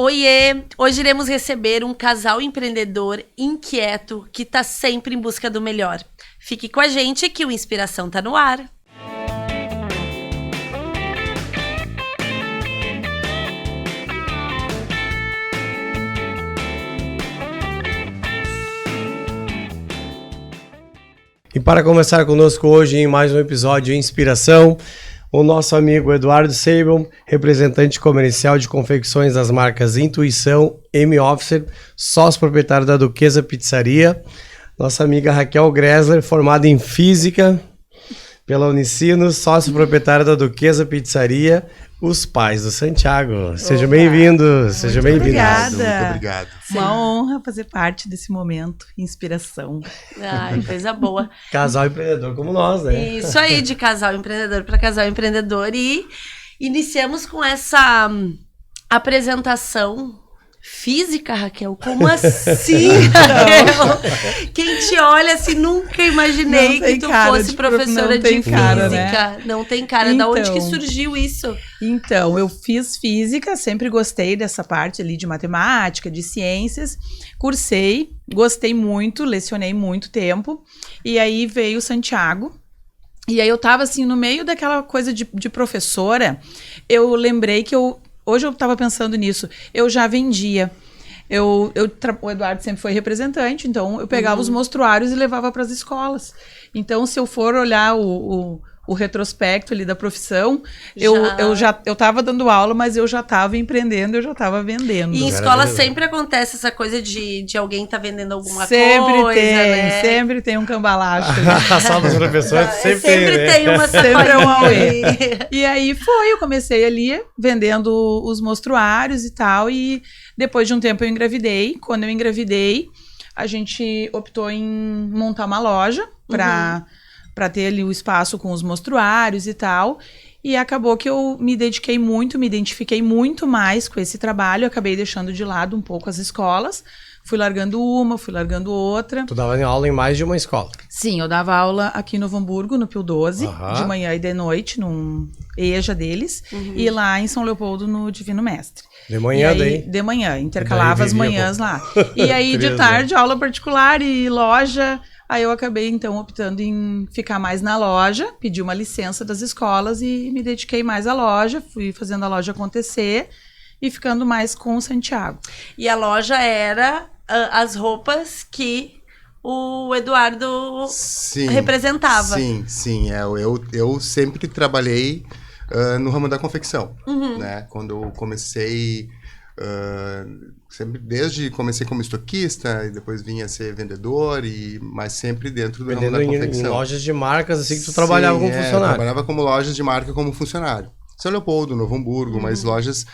Oiê! Hoje iremos receber um casal empreendedor inquieto que está sempre em busca do melhor. Fique com a gente que o Inspiração tá no ar. E para começar conosco hoje em mais um episódio de Inspiração, o nosso amigo Eduardo Seibel, representante comercial de confecções das marcas Intuição, M-Officer, sócio proprietário da Duquesa Pizzaria. Nossa amiga Raquel Gressler, formada em Física pela Unicinos, sócio proprietário da Duquesa Pizzaria, os pais do Santiago. Sejam bem-vindos, sejam bem-vindos. Obrigada. Muito obrigado. Uma honra fazer parte desse momento, inspiração. Ai, coisa boa. Casal empreendedor como nós, né? Isso aí, de casal empreendedor para casal empreendedor. E iniciamos com essa apresentação física, Raquel. Como assim, Raquel? Quem te olha assim, nunca imaginei que tu fosse professora de física. Cara, né? Não tem cara. Da onde que surgiu isso? Então, eu fiz física, sempre gostei dessa parte ali de matemática, de ciências. Cursei, gostei muito, lecionei muito tempo. E aí veio o Santiago. E aí eu tava assim, no meio daquela coisa de professora, eu lembrei que hoje eu estava pensando nisso, eu já vendia. O Eduardo sempre foi representante, então eu pegava os mostruários e levava para as escolas. Então, se eu for olhar o retrospecto ali da profissão, eu estava dando aula, mas eu já estava empreendendo, eu já estava vendendo. E em escola sempre acontece essa coisa de alguém tá vendendo alguma sempre coisa, Sempre tem um cambalacho. A sala dos professores sempre tem uma sempre é um auê. E aí eu comecei ali vendendo os mostruários e tal, e depois de um tempo eu engravidei. Quando eu engravidei, a gente optou em montar uma loja para ter ali o espaço com os mostruários e tal. E acabou que eu me dediquei muito, me identifiquei muito mais com esse trabalho. Eu acabei deixando de lado um pouco as escolas. Fui largando uma, fui largando outra. Tu dava aula em mais de uma escola? Sim, eu dava aula aqui no Novo Hamburgo, no Pio 12, de manhã e de noite, num EJA deles. E lá em São Leopoldo, no Divino Mestre. De manhã daí? De manhã, intercalava as manhãs lá. E aí, de tarde, aula particular e loja. Aí eu acabei, então, optando em ficar mais na loja, pedi uma licença das escolas e me dediquei mais à loja, fui fazendo a loja acontecer e ficando mais com o Santiago. E a loja era as roupas que o Eduardo representava. Sim. Eu sempre trabalhei no ramo da confecção, né? Quando eu comecei... sempre comecei como estoquista e depois vinha a ser vendedor, mas sempre dentro do ramo da confecção. Em lojas de marcas, assim que tu trabalhava como funcionário. Eu trabalhava como lojas de marca como funcionário. São Leopoldo, Novo Hamburgo, mas lojas...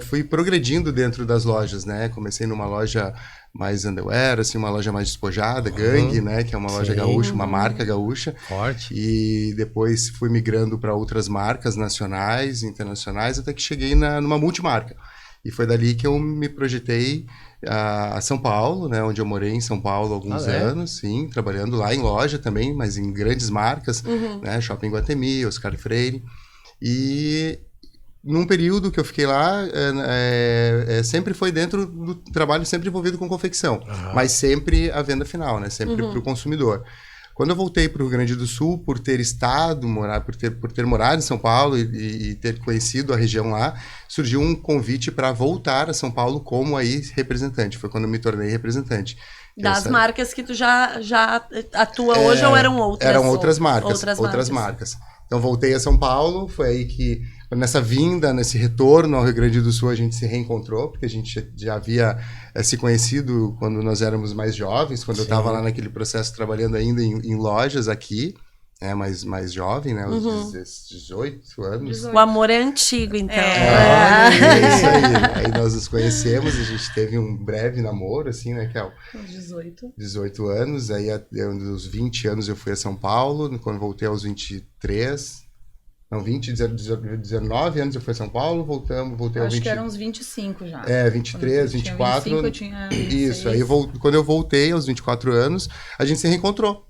fui progredindo dentro das lojas, né? Comecei numa loja mais underwear, assim, uma loja mais despojada, Gangue, né? Que é uma loja gaúcha, uma marca gaúcha. Forte. E depois fui migrando para outras marcas nacionais, internacionais, até que cheguei numa multimarca. E foi dali que eu me projetei a São Paulo, né, onde eu morei em São Paulo há alguns anos, sim, trabalhando lá em loja também, mas em grandes marcas, né, Shopping Guatemi, Oscar Freire. E num período que eu fiquei lá, sempre foi dentro do trabalho, sempre envolvido com confecção, mas sempre a venda final, né, sempre para o consumidor. Quando eu voltei para o Rio Grande do Sul, por ter por ter morado em São Paulo e ter conhecido a região lá, surgiu um convite para voltar a São Paulo como aí representante. Foi quando eu me tornei representante. Das marcas que tu já atua hoje ou eram outras? Eram outras marcas. Então voltei a São Paulo, foi aí que nessa vinda, nesse retorno ao Rio Grande do Sul, a gente se reencontrou, porque a gente já havia se conhecido quando nós éramos mais jovens, quando eu estava lá naquele processo trabalhando ainda em lojas aqui, mais jovem, né, os 18 anos. O amor é antigo, então. É isso aí. Aí nós nos conhecemos, a gente teve um breve namoro, assim, né, Kel? 18 anos, aí aos 20 anos eu fui a São Paulo, quando voltei aos 23... Não, 19 anos eu fui a São Paulo, voltei aos 20... Acho que eram uns 25 já. 23, 24... Eu tinha 26. Isso, aí quando eu voltei aos 24 anos, a gente se reencontrou.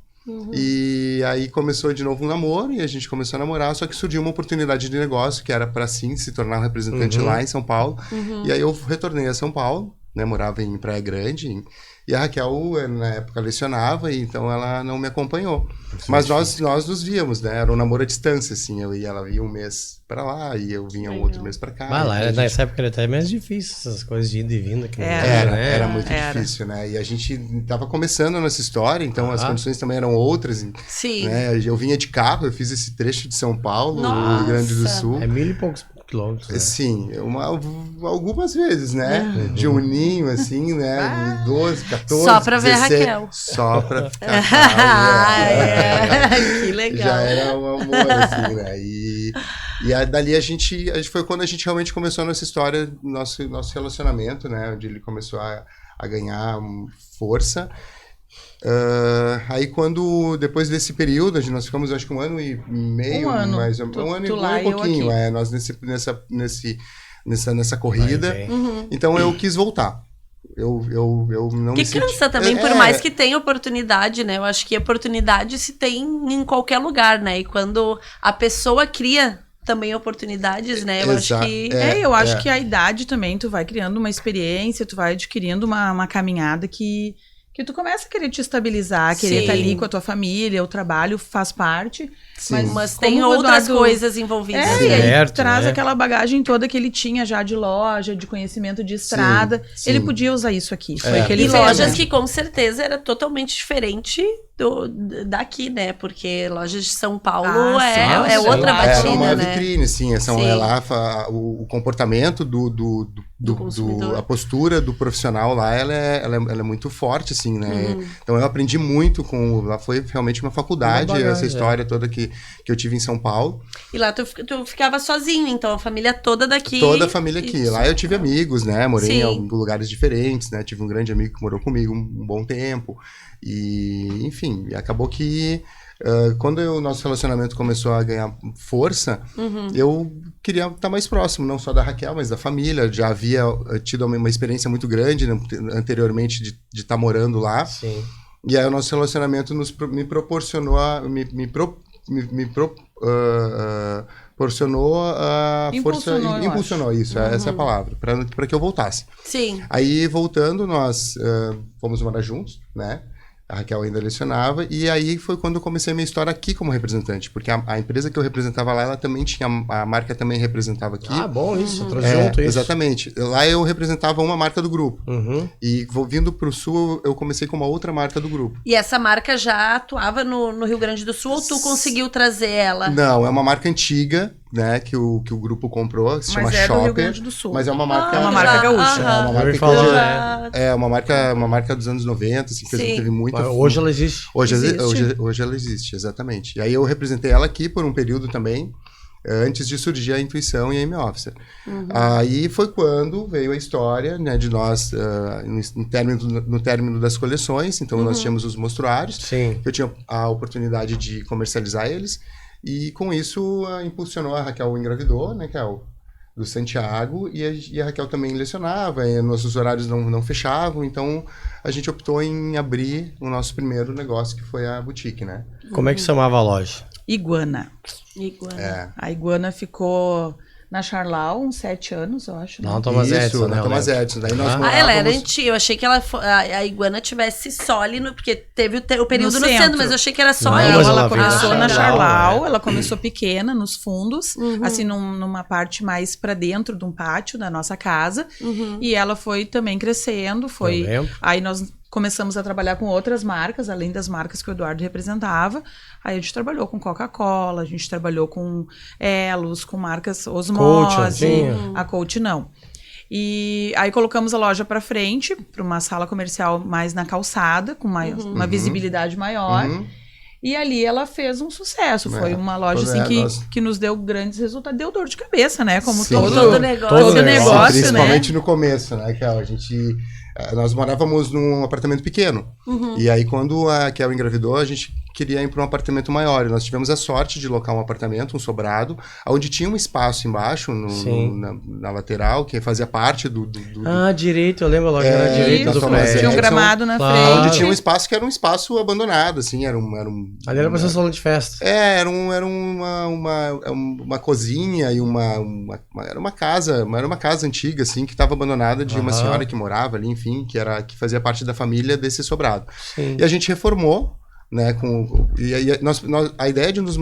E aí começou de novo um namoro e a gente começou a namorar, só que surgiu uma oportunidade de negócio que era para sim se tornar um representante lá em São Paulo. E aí eu retornei a São Paulo, né, morava em Praia Grande, e a Raquel na época lecionava, e então ela não me acompanhou. Mas nós nos víamos, né? Era um namoro à distância, assim. Ela ia um mês para lá e eu vinha um outro mês para cá. Lá, nessa época era até mais difícil, essas coisas de ida e vinda. Que era muito difícil, né? E a gente tava começando nessa história, então as condições também eram outras. Sim. Né? Eu vinha de carro, eu fiz esse trecho de São Paulo, no Rio Grande do Sul. É 1000 e poucos quilômetros. Né? Sim, algumas vezes, né? De um ninho, assim, né? 12, 14, só pra 16, ver a Raquel. Só pra ficar. Que legal. Já era um amor, assim, né? E dali a gente foi quando a gente realmente começou a nossa história, nosso relacionamento, né? Onde ele começou a ganhar força. Aí depois desse período, nós ficamos acho que 1 ano e meio, mais um ano e pouquinho, nós nessa corrida. Então eu quis voltar. Eu não que me senti... cansa também, por mais que tenha oportunidade, né? Eu acho que oportunidade se tem em qualquer lugar, né? E quando a pessoa cria também oportunidades, né? Eu acho que... eu acho que a idade também, tu vai criando uma experiência, tu vai adquirindo uma caminhada que tu começa a querer te estabilizar, querer estar ali com a tua família, o trabalho faz parte. Mas tem outras coisas envolvidas. E aí traz aquela bagagem toda que ele tinha já de loja, de conhecimento de estrada. Sim. Ele podia usar isso aqui. Foi que ele e fez, lojas né? que com certeza era totalmente diferente daqui, né? Porque lojas de São Paulo é outra batida, é uma né? vitrine, sim. É lá o comportamento a postura do profissional lá, ela é muito forte, assim, né? Então eu aprendi muito lá foi realmente uma faculdade, essa história toda que eu tive em São Paulo. E lá tu ficava sozinho, então a família toda daqui. Toda a família aqui. Lá eu tive amigos, né? Morei em lugares diferentes, né? Tive um grande amigo que morou comigo um bom tempo. E, enfim, acabou que quando o nosso relacionamento começou a ganhar força, eu queria estar mais próximo, não só da Raquel, mas da família. Já havia tido uma experiência muito grande, né, anteriormente de estar morando lá. Sim. E aí o nosso relacionamento me proporcionou proporcionou a força, impulsionou isso, essa é a palavra, para que eu voltasse. Sim. Aí, voltando, nós fomos morar juntos, né? A Raquel ainda lecionava, e aí foi quando eu comecei a minha história aqui como representante, porque a empresa que eu representava lá, ela também tinha, a marca também representava aqui. Bom isso, trouxe junto isso. Exatamente. Lá eu representava uma marca do grupo, e vindo pro Sul, eu comecei com uma outra marca do grupo. E essa marca já atuava no Rio Grande do Sul, ou tu conseguiu trazer ela? Não, é uma marca antiga, né, que o grupo comprou, se chama Shopper, do Rio Grande do Sul. Mas é uma marca, é uma marca gaúcha. É uma marca dos anos 90, assim, que a gente teve muita. Hoje ela existe. Hoje ela existe, exatamente. E aí eu representei ela aqui por um período também, antes de surgir a Intuição e a M-Officer. Aí foi quando veio a história, né, de nós, no término das coleções. Então nós tínhamos os mostruários, que eu tinha a oportunidade de comercializar eles. E com isso impulsionou, a Raquel engravidou, né, que é do Santiago, e a Raquel também lecionava, e nossos horários não fechavam, então a gente optou em abrir o nosso primeiro negócio, que foi a boutique, né? Como é que chamava a loja? Iguana. A Iguana ficou na Charlau uns 7 anos, eu acho. Né? Não, Thomas Edison, né? Thomas Edison. Daí nós ela era antiga. Eu achei que a Iguana tivesse só ali, porque teve o período no centro, mas eu achei que era só ela. Não, ela começou na Charlau, ela começou pequena, nos fundos, assim, numa parte mais pra dentro de um pátio da nossa casa. E ela foi também crescendo, aí nós começamos a trabalhar com outras marcas, além das marcas que o Eduardo representava. Aí a gente trabalhou com Coca-Cola, a gente trabalhou com Elos, com marcas Osmose, a Coach não. E aí colocamos a loja para frente, para uma sala comercial mais na calçada, com uma visibilidade maior. E ali ela fez um sucesso. Foi uma loja assim que nos deu grandes resultados. Deu dor de cabeça, né? Como todo negócio. Principalmente no começo, né? Que a gente nós morávamos num apartamento pequeno. E aí, quando a Kel engravidou, a gente queria ir para um apartamento maior. E nós tivemos a sorte de locar um apartamento, um sobrado, onde tinha um espaço embaixo, na lateral, que fazia parte do... direito, eu lembro, a loja era direito do prédio. Tinha um gramado na Claro. frente. Onde tinha um espaço que era um espaço abandonado, assim, Ali era pra ser salão de festa. era uma cozinha e era uma casa antiga, assim, que estava abandonada de uma senhora que morava ali, enfim, que fazia parte da família desse sobrado. Sim. E a gente reformou, né, a ideia de nos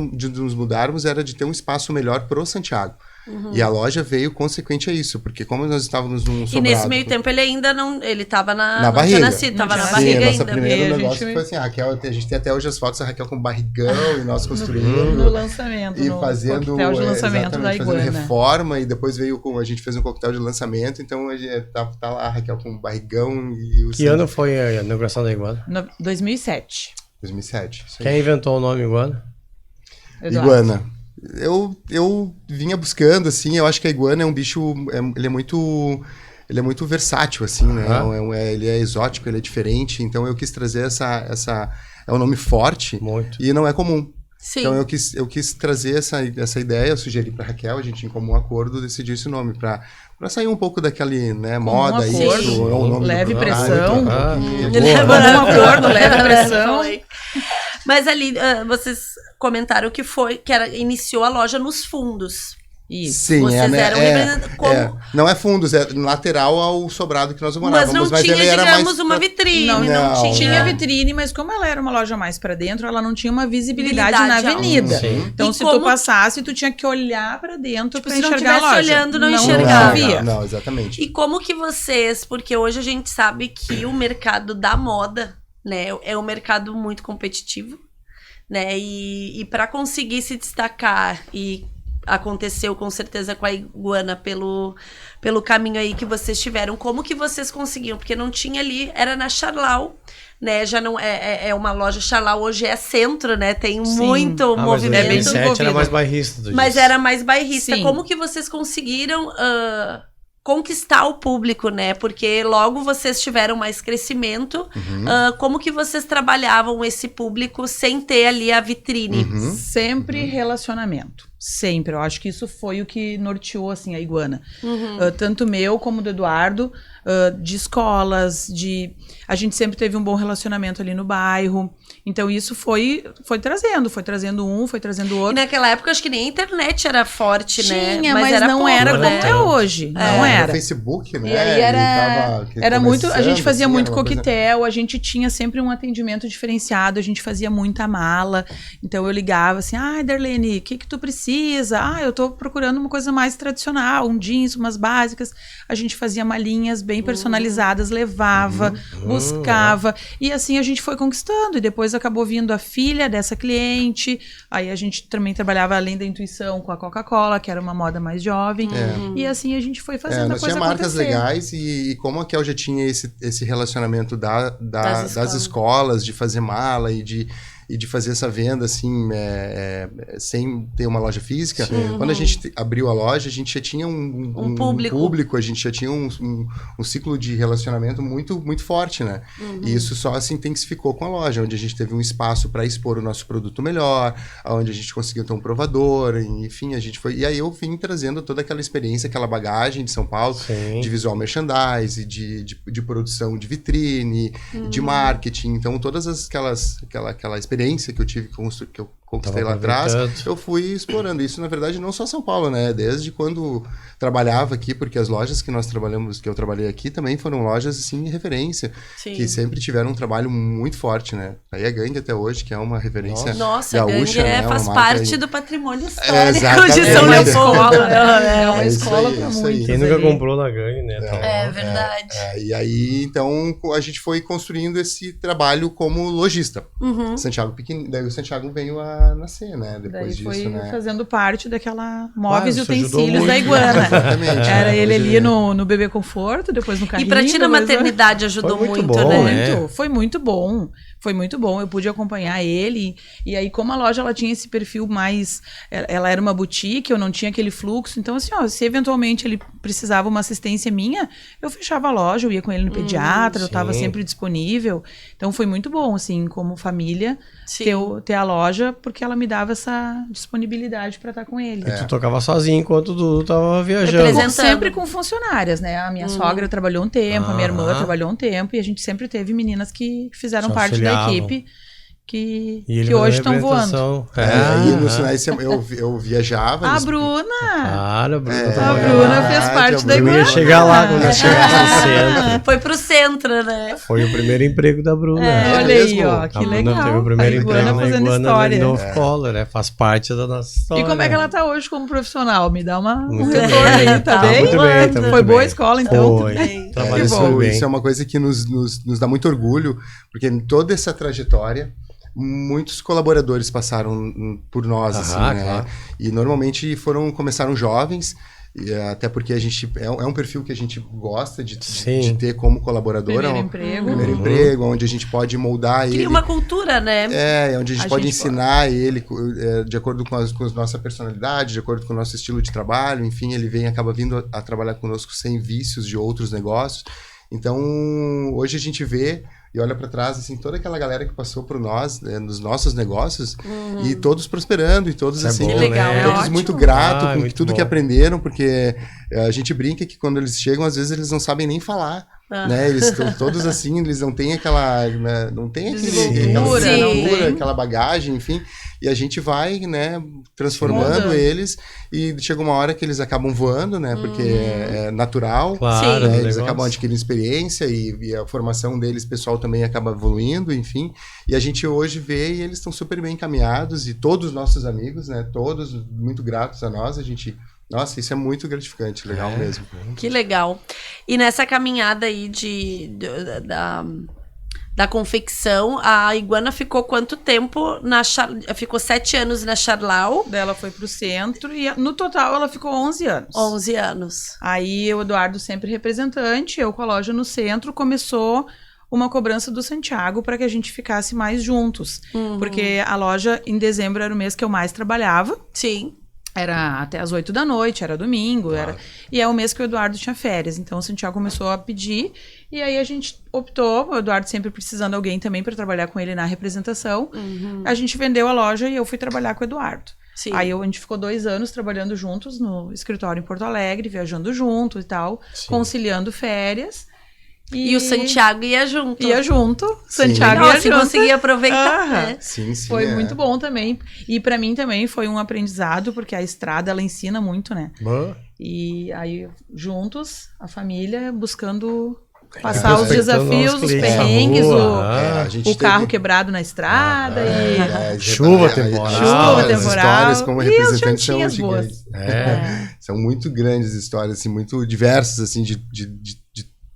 mudarmos era de ter um espaço melhor pro Santiago. E a loja veio consequente a isso, porque como nós estávamos num sobrado... E nesse meio tempo ele ainda não... Ele tava na barriga. Tava na Sim, barriga a nossa ainda. primeiro negócio foi assim, a Raquel, a gente tem até hoje as fotos da Raquel com barrigão e nós construindo. No lançamento, E no fazendo, coquetel de lançamento da fazendo Iguana. reforma, e depois a gente fez um coquetel de lançamento, então tá lá a Raquel com barrigão e o... Que ano foi a inauguração da Iguana? 2007. 2007. Isso aí. Quem inventou o nome Iguana? Eduardo. Iguana. Eu vinha buscando, assim, eu acho que a iguana é um bicho, ele é muito versátil, assim, né? Ele é exótico, ele é diferente, então eu quis trazer é um nome forte. Muito. E não é comum. Sim. Então eu quis trazer essa ideia, eu sugeri pra Raquel, a gente em comum acordo decidiu esse nome, pra sair um pouco daquele, né, moda, acordo, isso, é um nome leve do pressão. Boa. acordo, leve pressão. Mas ali, vocês comentaram que iniciou a loja nos fundos. Isso. Sim, Vocês eram representados como... não é fundos, é lateral ao sobrado que nós morávamos. Mas não tinha, ele era digamos, mais uma vitrine. Não, não. Tinha vitrine, mas como ela era uma loja mais pra dentro, ela não tinha uma visibilidade na Visibilidade avenida. Sim. Então, E se como- tu passasse, tu tinha que olhar pra dentro pra se não enxergar a tivesse loja. olhando, não enxergava. via. Não, exatamente. E como que vocês... Porque hoje a gente sabe que o mercado da moda, né, é um mercado muito competitivo, né? E para conseguir se destacar, e aconteceu com certeza com a Iguana pelo caminho aí que vocês tiveram, como que vocês conseguiam? Porque não tinha ali, era na Charlau, né? Já não é uma loja. Charlau hoje é centro, né? Tem muito Mas movimento. em 2007 era envolvido. mais bairrista. Tu Mas disse. era mais bairrista. Sim. Como que vocês conseguiram conquistar o público, né? Porque logo vocês tiveram mais crescimento. Como que vocês trabalhavam esse público sem ter ali a vitrine? Sempre relacionamento. Sempre. Eu acho que isso foi o que norteou, assim, a Iguana. Tanto meu como do Eduardo, de escolas, a gente sempre teve um bom relacionamento ali no bairro. Então, isso foi trazendo um, foi trazendo E outro. naquela época, acho que nem a internet era forte, né? Tinha, mas não pouco, era né? como é hoje. Não Era era. Facebook, né? E aí era muito, a gente fazia muito coquetel, a gente tinha sempre um atendimento diferenciado, a gente fazia muita mala. Então eu ligava assim: Darlene, o que tu precisa? Eu tô procurando uma coisa mais tradicional, um jeans, umas básicas. A gente fazia malinhas bem personalizadas, levava, buscava. E assim a gente foi conquistando. E depois acabou vindo a filha dessa cliente. Aí a gente também trabalhava além da intuição com a Coca-Cola, que era uma moda mais jovem. E assim a gente foi fazendo a nós coisa tinha marcas acontecer. legais e como a Kel já tinha esse relacionamento das escolas. escolas, de fazer mala e de fazer essa venda assim, sem ter uma loja física. Quando a gente abriu a loja, a gente já tinha um público, a gente já tinha um ciclo de relacionamento muito, muito forte, né? E isso só se intensificou com a loja, onde a gente teve um espaço para expor o nosso produto melhor, onde a gente conseguiu ter um provador, enfim, a gente foi... E aí eu vim trazendo toda aquela experiência, aquela bagagem de São Paulo, Sim. de visual merchandise, de produção de vitrine, de marketing. Então, todas aquela experiência que eu tive, que eu conquistei Tava lá atrás, aproveitando. eu fui explorando. Isso, na verdade, não só São Paulo, né? Desde quando trabalhava aqui, porque as lojas que eu trabalhei aqui também foram lojas, assim, de referência, Sim. que sempre tiveram um trabalho muito forte, né? Aí a Gangue até hoje, que é uma referência Nossa, a gaúcha, Gangue né? faz Uma marca parte aí. do patrimônio histórico exatamente. de São uma É Leopoldo. escola, né? É uma É isso escola aí, pra isso aí. muitos. Quem nunca ali. comprou na gangue, né? É verdade. E aí, então, a gente foi construindo esse trabalho como lojista. Santiago pequeno, daí o Santiago veio a nascer, né? Depois Daí disso, foi né? fazendo parte daquela móveis e isso ajudou utensílios muito, da Iguana. Exatamente. Era né? ele Hoje- ali no Bebê Conforto, depois no E carrinho. pra ti na depois- maternidade ajudou Foi muito muito, bom, né? né? Foi muito bom. Foi muito bom. Eu pude acompanhar ele. E aí, como a loja ela tinha esse perfil mais. Ela era uma boutique, eu não tinha aquele fluxo. Então, assim, ó, se eventualmente ele precisava uma assistência minha, eu fechava a loja, eu ia com ele no pediatra, eu estava sim. sempre disponível. Então, foi muito bom, assim, como família, Sim. ter a loja, porque ela me dava essa disponibilidade para estar com ele. E tu tocava sozinho enquanto o Dudu tava viajando. Representando. Sempre com funcionárias, né? A minha sogra trabalhou um tempo, a minha irmã Aham. trabalhou um tempo, e a gente sempre teve meninas que fizeram Te parte da auxiliavam. equipe, que E ele hoje fazendo estão voando. representação. Aí nos É. finais de semana eu viajava. A nos- Bruna! Claro, a Bruna É. A trabalhava Bruna lá. fez parte da Eu Iguana. ia chegar lá quando eu chegasse no centro. Foi pro centro, né? Foi o primeiro emprego da Bruna. né? Olha aí, mesmo? ó, que a Bruna legal. teve o primeiro a Iguana emprego na fazendo Iguana história. Love Color, né? Faz parte da nossa história. E como é que ela tá hoje como profissional? Me dá um Muito retorno bem. aí, tá Tá bem? muito bem, tá muito Foi boa a bem. escola, então? Foi. bem. Trabalhou isso, super bem. isso é uma coisa que nos dá muito orgulho, porque em toda essa trajetória, muitos colaboradores passaram por nós, assim, né? claro. E normalmente começaram jovens, e até porque a gente é um perfil que a gente gosta de ter como colaborador. Primeiro é um emprego. primeiro emprego, onde a gente pode moldar Cria ele. uma cultura, né? Onde a gente pode ensinar ele de acordo com a nossa personalidade, de acordo com o nosso estilo de trabalho, enfim, ele acaba vindo a trabalhar conosco sem vícios de outros negócios. Então, hoje a gente vê e olha para trás, assim, toda aquela galera que passou por nós, nos nossos negócios, e todos prosperando, e todos Isso é assim, bom, legal, né? todos ótimo. muito gratos com muito tudo bom. que aprenderam, porque a gente brinca que quando eles chegam, às vezes eles não sabem nem falar. Né? Eles estão todos assim, eles não têm aquela, né? Não tem aquela Desenvoltura, não desenvoltura, tem. aquela bagagem, enfim, e a gente vai, né, transformando Moldando. eles, e chega uma hora que eles acabam voando, né, porque é natural, Claro, Sim. né, eles negócio. acabam adquirindo experiência e a formação deles, pessoal, também acaba evoluindo, enfim, e a gente hoje vê e eles estão super bem encaminhados, e todos os nossos amigos, né, todos muito gratos a nós, a gente... Nossa, isso é muito gratificante, legal mesmo. Que legal. E nessa caminhada aí da confecção, a Iguana ficou quanto tempo ficou 7 anos na Charlau? Daí ela foi pro centro e no total ela ficou 11 anos. 11 anos. Aí o Eduardo sempre representante, eu com a loja no centro, começou uma cobrança do Santiago para que a gente ficasse mais juntos. Porque a loja em dezembro era o mês que eu mais trabalhava. Sim. Era até as 8 da noite, era domingo, e é o mês que o Eduardo tinha férias. Então o Santiago começou a pedir, e aí a gente optou, o Eduardo sempre precisando de alguém também para trabalhar com ele na representação. A gente vendeu a loja e eu fui trabalhar com o Eduardo. Sim. Aí a gente ficou 2 anos trabalhando juntos no escritório em Porto Alegre, viajando junto e tal, conciliando férias. E o Santiago ia junto. Ia junto, Santiago Nossa, ia junto. conseguia aproveitar. Aham. Né? Sim, Foi muito bom também. E pra mim também foi um aprendizado, porque a estrada, ela ensina muito, né? Boa. E aí, juntos, a família, buscando passar os Respeitando desafios, os os clientes na perrengues, rua. a gente o carro teve- quebrado na estrada e... Chuva temporal. Chuva As temporal. histórias como E as representantes são jantinhas boas. gigantes. São muito grandes histórias, assim, muito diversas, assim, de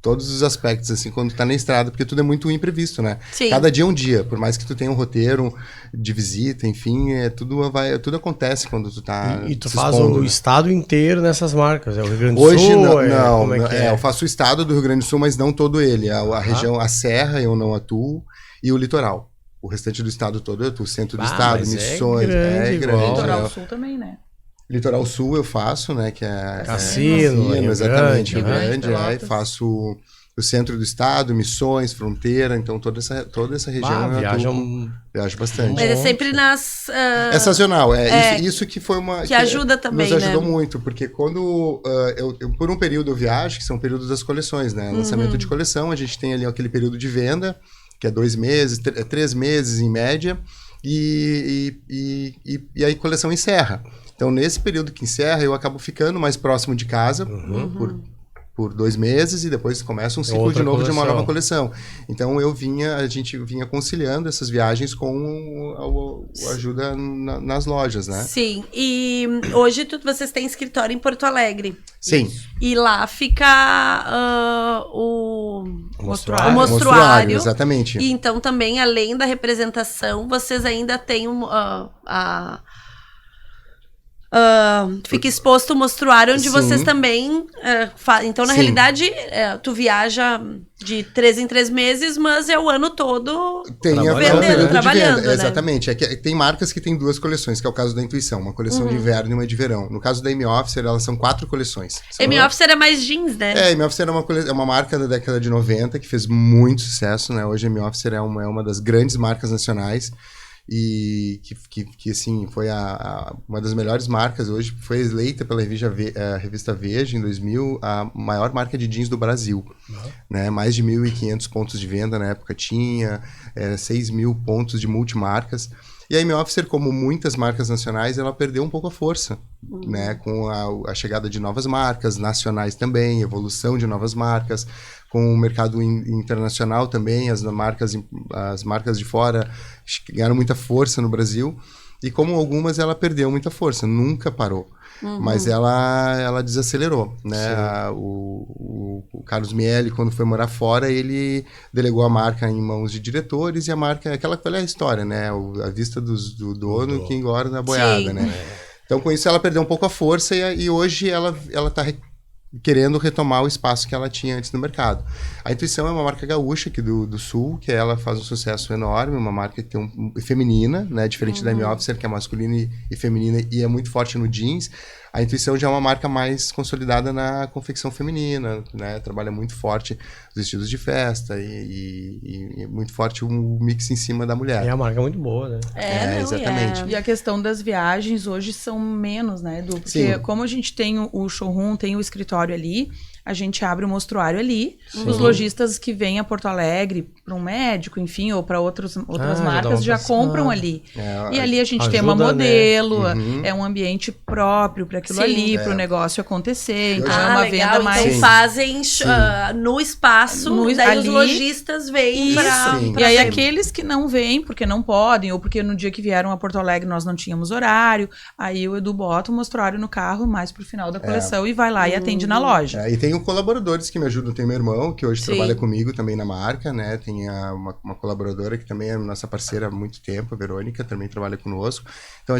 todos os aspectos, assim, quando tu tá na estrada, porque tudo é muito imprevisto, né? Sim. Cada dia é um dia, por mais que tu tenha um roteiro de visita, enfim, tudo acontece quando tu tá E tu se faz expondo, o né? estado inteiro nessas marcas. É o Rio Grande do Hoje Sul? não, Como é que é? eu faço o estado do Rio Grande do Sul, mas não todo ele. A região, a Serra eu não atuo, e o litoral. O restante do estado todo eu atuo. Centro do estado, mas é Missões. grande igual. Litoral né? Sul também, né? Litoral Sul eu faço, né? Que é Cassino, Rio exatamente, Grande, Rio né? Grande. Pelotas. Faço o centro do estado, Missões, Fronteira, então toda essa região eu viajo bastante. Mas é sempre nas... É sazonal, isso que foi uma... Que ajuda também, nos ajudou né? muito, porque quando eu por um período eu viajo, que são períodos das coleções, né? Lançamento de coleção, a gente tem ali aquele período de venda, que é 2 meses, 3 meses em média, e aí a coleção encerra. Então, nesse período que encerra, eu acabo ficando mais próximo de casa, por 2 meses, e depois começa um ciclo Outra de novo de uma coleção. nova coleção. Então a gente vinha conciliando essas viagens com a ajuda nas lojas, né? Sim. E hoje vocês têm escritório em Porto Alegre. Sim. E lá fica o Mostruário. O mostruário. Exatamente. E então também, além da representação, vocês ainda têm fica exposto o mostruário, onde Sim. vocês também então, na Sim. realidade, tu viaja de 3 em 3 meses, mas é o ano todo Tem Trabalhando, o período de trabalhando, venda. né? Exatamente. É que tem marcas que tem 2 coleções, que é o caso da Intuição, uma coleção de inverno e uma de verão. No caso da M-Officer, elas são 4 coleções. M-Officer é mais jeans, né? A M-Officer é uma marca da década de 90 que fez muito sucesso, né? Hoje a M-Officer é uma das grandes marcas nacionais e que assim, foi uma das melhores marcas hoje, foi eleita pela revista Veja em 2000 a maior marca de jeans do Brasil, né? Mais de 1.500 pontos de venda na época tinha, 6.000 pontos de multimarcas. E a M-Officer, como muitas marcas nacionais, ela perdeu um pouco a força, né? Com a chegada de novas marcas, nacionais também, evolução de novas marcas, com o mercado internacional também, as marcas de fora ganharam muita força no Brasil, e como algumas, ela perdeu muita força, nunca parou. Mas ela desacelerou, né? O Carlos Miele, quando foi morar fora, ele delegou a marca em mãos de diretores, e a marca, aquela velha história, né? A vista do dono que engorda a boiada, Sim. né? Então, com isso, ela perdeu um pouco a força, e hoje ela está querendo retomar o espaço que ela tinha antes no mercado. A Intuição é uma marca gaúcha aqui do Sul, que ela faz um sucesso enorme, uma marca que tem feminina, né? Diferente da M-Officer, que é masculina e feminina, e é muito forte no jeans. A Intuição já é uma marca mais consolidada na confecção feminina, né? Trabalha muito forte os vestidos de festa e muito forte o mix em cima da mulher. É uma marca muito boa, né? Exatamente. E a questão das viagens hoje são menos, né, Edu? Porque Sim. como a gente tem o showroom, tem o escritório ali, a gente abre o mostruário ali. Os lojistas que vêm a Porto Alegre para um médico, enfim, ou para outras já dá marcas, uma já passada. compram ali. E ali a gente tem ajuda, uma modelo, né? é um ambiente próprio para aquilo Sim. ali, para o negócio acontecer. Então é Ah, uma legal. venda mais... Então fazem no espaço, daí ali. os lojistas vêm pra... Sim. E aí pra- aqueles que não vêm, porque não podem, ou porque no dia que vieram a Porto Alegre nós não tínhamos horário, aí o Edu bota o mostruário no carro mais pro final da coleção e vai lá e atende na loja. E tenho colaboradores que me ajudam. Tem meu irmão, que hoje Sim. trabalha comigo também na marca, né? Tem uma colaboradora que também é nossa parceira há muito tempo, a Verônica, também trabalha conosco. Então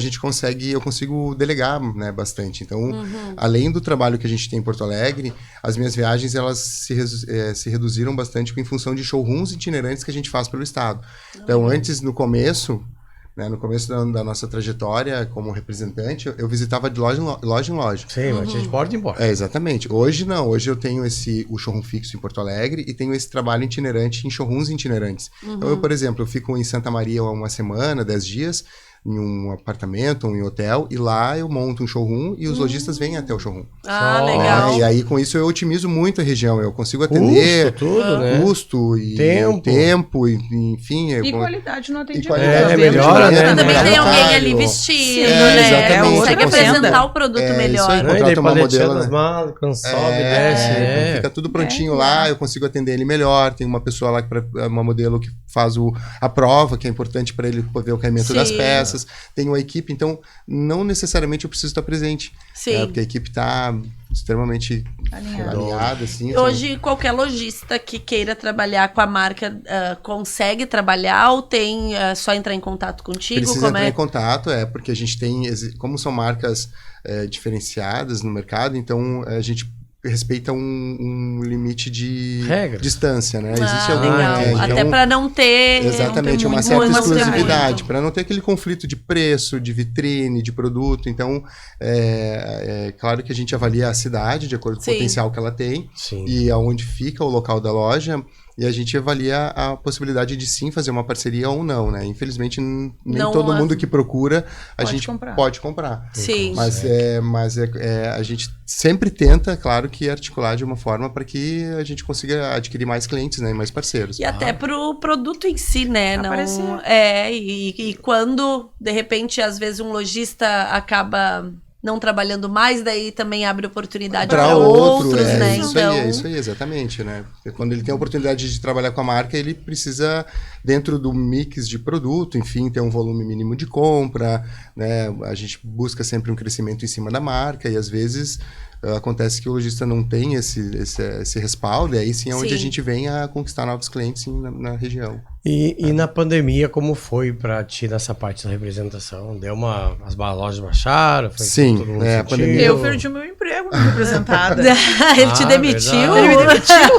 eu consigo delegar, né, bastante. Então, além do trabalho que a gente tem em Porto Alegre, as minhas viagens elas se reduziram bastante em função de showrooms itinerantes que a gente faz pelo estado. Então, antes, no começo da nossa trajetória como representante, eu visitava de loja em loja. Sim, mas tinha de porta em porta. Exatamente. Hoje não. Hoje eu tenho o showroom fixo em Porto Alegre e tenho esse trabalho itinerante em showrooms itinerantes. Então, por exemplo, eu fico em Santa Maria uma semana, 10 dias, em um apartamento ou em hotel, e lá eu monto um showroom e os lojistas vêm até o showroom. Ah, Só. legal. E aí, com isso, eu otimizo muito a região. Eu consigo atender Tudo, né? custo e Tempo. enfim. E qualidade no atendimento. qualidade É, no melhora, atendimento, né? Também É tem alguém ali detalhe. vestindo, Sim, né? exatamente. Consegue Outra apresentar venda. o produto Isso melhor. aí. Não, e daí Contrata uma paleteando modelo, as né? malas, sobe, desce, Fica tudo prontinho É, lá, eu consigo atender ele melhor. Tem uma pessoa lá, uma modelo que faz a prova, que é importante para ele ver o caimento das Sim. peças. Tem uma equipe, então não necessariamente eu preciso estar presente. Sim. Porque a equipe está extremamente alinhada, assim. Hoje, qualquer lojista que queira trabalhar com a marca consegue trabalhar ou tem só entrar em contato contigo? Precisa Como entrar é? em contato, porque a gente tem, como são marcas diferenciadas no mercado, então a gente respeita um limite de Regras. distância, né? Existe Legal. então, Até para não ter... exatamente, não ter uma muito certa muito. exclusividade, para não ter aquele conflito de preço, de vitrine, de produto. Então, é claro que a gente avalia a cidade de acordo com Sim. o potencial que ela tem Sim. e aonde fica o local da loja, e a gente avalia a possibilidade de sim fazer uma parceria ou não, né? Infelizmente, nem Não todo mundo que procura a Pode gente comprar. pode comprar. Sim. Mas a gente sempre tenta, claro, que articular de uma forma para que a gente consiga adquirir mais clientes, né, e mais parceiros. E até pro produto em si, né? Não, Aparecer. e quando, de repente, às vezes um lojista acaba não trabalhando mais, daí também abre oportunidade para outros, né? Isso Então, aí, é isso aí, exatamente, né? Porque quando ele tem a oportunidade de trabalhar com a marca, ele precisa, dentro do mix de produto, enfim, ter um volume mínimo de compra, né? A gente busca sempre um crescimento em cima da marca e, às vezes, acontece que o lojista não tem esse respaldo, e aí sim é onde Sim. a gente vem a conquistar novos clientes sim, na região. E na pandemia, como foi pra ti nessa parte da representação? As lojas baixaram? Foi Sim, todo mundo a sentiu? pandemia- Eu perdi o meu emprego como representada. Ele te demitiu. verdade. Ele me demitiu.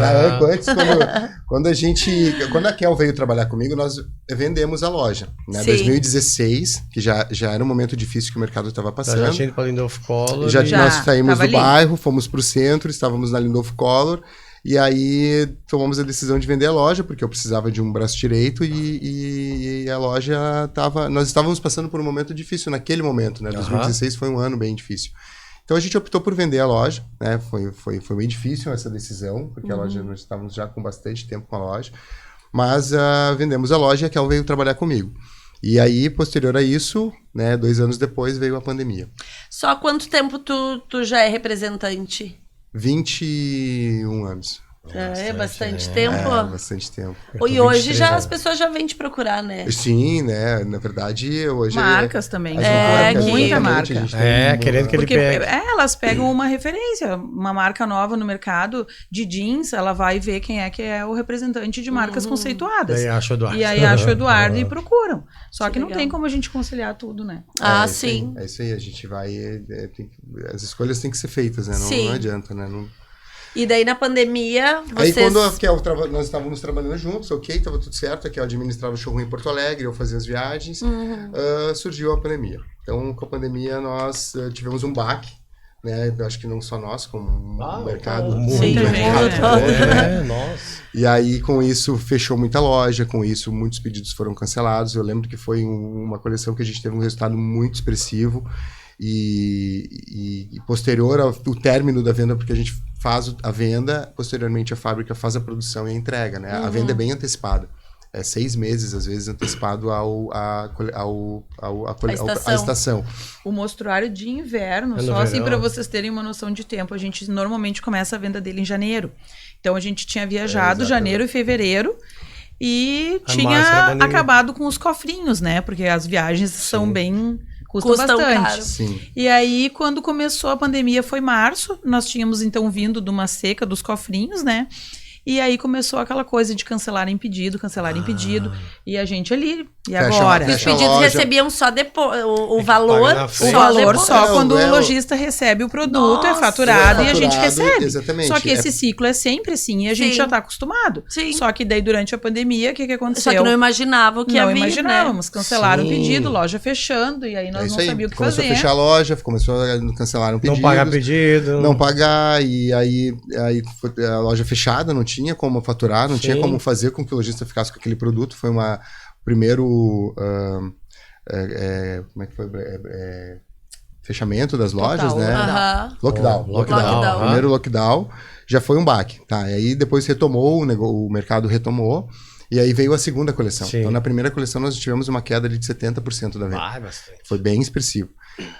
Na época, antes, quando a Kel veio trabalhar comigo, nós vendemos a loja. Né? Sim. 2016, que já era um momento difícil que o mercado estava Já passando. tinha ido pra Lindolfo Collor. Já, e- Já, nós saímos tava do ali. bairro, fomos para o centro, estávamos na Lindolfo Collor, e aí tomamos a decisão de vender a loja, porque eu precisava de um braço direito e a loja estava... Nós estávamos passando por um momento difícil naquele momento, né? 2016 foi um ano bem difícil. Então a gente optou por vender a loja, né? Foi bem difícil essa decisão, porque a loja, nós estávamos já com bastante tempo com a loja, mas vendemos a loja e a Kel veio trabalhar comigo. E aí, posterior a isso, né, 2 anos depois, veio a pandemia. Só há quanto tempo tu já é representante? 21 anos. É bastante né? tempo. Bastante tempo. E hoje 23 já anos. as pessoas já vêm te procurar, né? Sim, né? Na verdade, hoje... Marcas também. as marcas, muita exatamente, marca. a gente tem querendo que ele Porque pegue. elas pegam uma referência, uma marca nova no mercado de jeans, ela vai ver quem que é o representante de marcas conceituadas. Daí acha o Eduardo. E aí acha o Eduardo e procuram. Só Que que não legal. tem como a gente conciliar tudo, né? Ah, isso aí, sim. É isso aí, a gente vai... as escolhas têm que ser feitas, né? Sim. Não adianta, né? E daí na pandemia, Aí vocês... quando nós estávamos trabalhando juntos, ok, estava tudo certo, a Kel administrava o showroom em Porto Alegre, eu fazia as viagens, surgiu a pandemia. Então, com a pandemia, nós tivemos um baque, né? Eu acho que não só nós, como o mercado. o mundo, Sim, né? o mundo todo. É, nossa. E aí, com isso, fechou muita loja, com isso, muitos pedidos foram cancelados. Eu lembro que foi uma coleção que a gente teve um resultado muito expressivo. E posterior ao término da venda, porque a gente faz a venda, posteriormente a fábrica faz a produção e a entrega, né? A venda é bem antecipada. É 6 meses, às vezes, antecipado à estação. O mostruário de inverno, É no só assim verão. para vocês terem uma noção de tempo, a gente normalmente começa a venda dele em janeiro. Então a gente tinha viajado exatamente. janeiro e fevereiro e A tinha março era pandemia. acabado com os cofrinhos, né? Porque as viagens são bem... Custam Custam bastante. caro. Sim. E aí, quando começou a pandemia, foi março. Nós tínhamos, então, vindo de uma seca dos cofrinhos, né? E aí começou aquela coisa de cancelar em pedido. E a gente ali, e Fecha- agora? Os fecha a pedidos loja. recebiam só depois, o Tem que valor pagar na O frente. valor depois. só quando É, o lojista recebe o produto, é Nossa! faturado É e a gente faturado, recebe. exatamente. Só que esse ciclo é sempre assim e a gente Sim. já tá acostumado. Sim. Só que daí durante a pandemia, o que aconteceu? Só que não imaginava o que Não havia, imaginávamos, cancelaram o Sim. pedido, loja fechando, e aí nós É isso não aí. sabíamos o que Começou fazer. a fechar a loja, começou a cancelar um pedido. Não pagar pedido. Não pagar, e aí foi a loja fechada, não tinha como faturar, não tinha Sim. como fazer com que o lojista ficasse com aquele produto. Foi primeiro como é que foi? Fechamento das lojas, Total, né? Aham. Lockdown. Lockdown. Primeiro lockdown, já foi um baque, tá? E aí depois retomou, o mercado retomou, e aí veio a segunda coleção. Sim. Então na primeira coleção nós tivemos uma queda ali de 70% da venda. Vai bastante. Foi bem expressivo.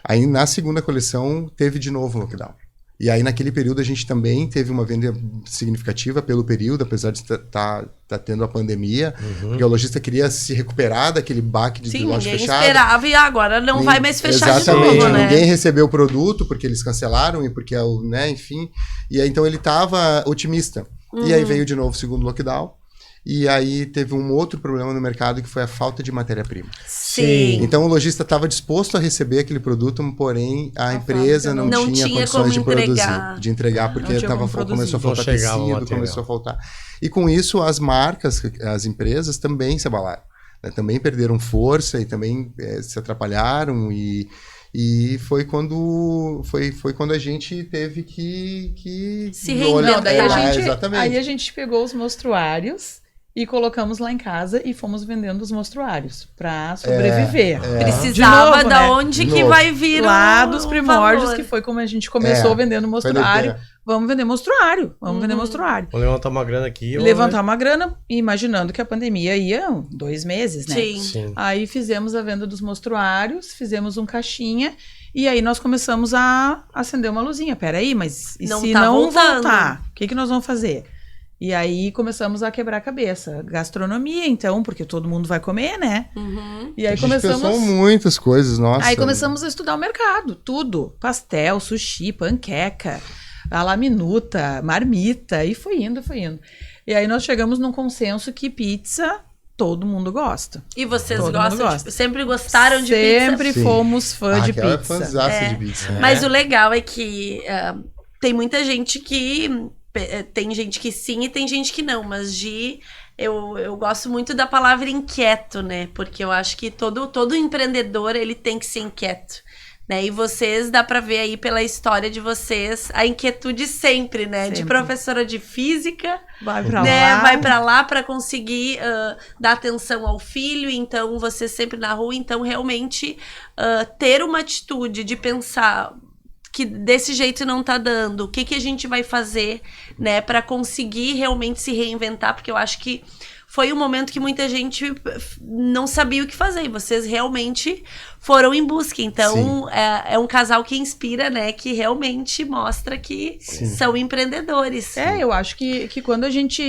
Aí na segunda coleção teve de novo um lockdown. E aí naquele período a gente também teve uma venda significativa pelo período, apesar de estar tendo a pandemia, porque o lojista queria se recuperar daquele baque de Sim, loja ninguém fechada. esperava e agora não vai mais fechar Exatamente, de novo, né? ninguém recebeu o produto porque eles cancelaram e porque, né, enfim. E aí então ele estava otimista. E aí veio de novo o segundo lockdown. E aí teve um outro problema no mercado que foi a falta de matéria-prima. Sim. Então o lojista estava disposto a receber aquele produto, porém a empresa não tinha condições de como produzir, de entregar, porque Não tinha como começou a produzir. faltar Não chegava o tecido, material. começou a faltar. E com isso as marcas, as empresas também se abalaram, né? Também perderam força e também se atrapalharam e foi quando a gente teve que Se reinventar. Não, daí exatamente. aí a gente pegou os mostruários e colocamos lá em casa e fomos vendendo os mostruários para sobreviver. Precisava De novo, da né? onde De que novo. vai vir Lá o dos primórdios, valor. que foi como a gente começou vendendo mostruário. Foi Vamos vender mostruário, vamos vender mostruário. Vou levantar uma grana aqui. Levantar uma grana, imaginando que a pandemia ia 2 meses, né? Sim. Sim. Aí fizemos a venda dos mostruários, fizemos um caixinha, e aí nós começamos a acender uma luzinha. Peraí, mas e Não se tá não voltando? voltar? O que nós vamos fazer? E aí começamos a quebrar a cabeça. Gastronomia, então, porque todo mundo vai comer, né? E aí A gente pensou começamos... muitas coisas, nossa. Aí começamos a estudar o mercado, tudo. Pastel, sushi, panqueca, a la minuta, marmita, e foi indo, foi indo. E aí nós chegamos num consenso que pizza todo mundo gosta. E vocês Todo mundo gostam? gosta. Tipo, sempre gostaram de pizza? Sempre Sim. fomos fã de Aquela pizza. fãzaça de pizza. Mas o legal é que tem muita gente que... Tem gente que sim e tem gente que não. Mas eu gosto muito da palavra inquieto, né? Porque eu acho que todo empreendedor, ele tem que ser inquieto. Né? E vocês, dá pra ver aí pela história de vocês, a inquietude sempre, né? De Sempre. professora de física... Vai pra né, lá. vai pra lá pra conseguir dar atenção ao filho, então você sempre na rua, então realmente ter uma atitude de pensar que desse jeito não tá dando, o que a gente vai fazer, né, pra conseguir realmente se reinventar, porque eu acho que foi um momento que muita gente não sabia o que fazer, e vocês realmente foram em busca, então é um casal que inspira, né, que realmente mostra que são empreendedores. Eu acho que quando a gente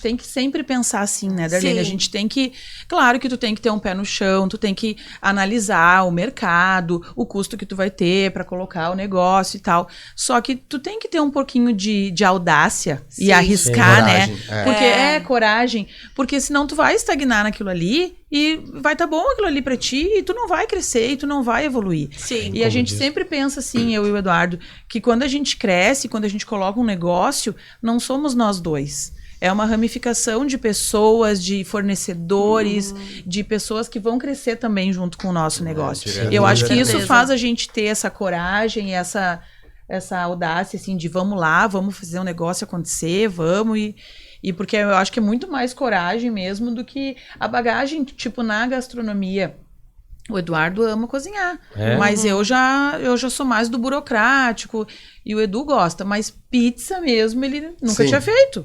tem que sempre pensar assim, né, Darlene? Sim. A gente tem que... Claro que tu tem que ter um pé no chão, tu tem que analisar o mercado, o custo que tu vai ter pra colocar o negócio e tal. Só que tu tem que ter um pouquinho de audácia Sim. e arriscar, Sim. né? Coragem, Porque coragem. Porque senão tu vai estagnar naquilo ali e vai tá bom aquilo ali pra ti e tu não vai crescer e tu não vai evoluir. Sim. E a gente sempre pensa assim, eu e o Eduardo, que quando a gente cresce, quando a gente coloca um negócio, não somos nós dois. É uma ramificação de pessoas, de fornecedores, de pessoas que vão crescer também junto com o nosso negócio. Eu acho que isso certeza. faz a gente ter essa coragem, essa audácia, assim, de vamos lá, vamos fazer um negócio acontecer, vamos e porque eu acho que é muito mais coragem mesmo do que a bagagem, tipo, na gastronomia. O Eduardo ama cozinhar, mas eu já sou mais do burocrático e o Edu gosta, mas pizza mesmo ele nunca Sim. tinha feito.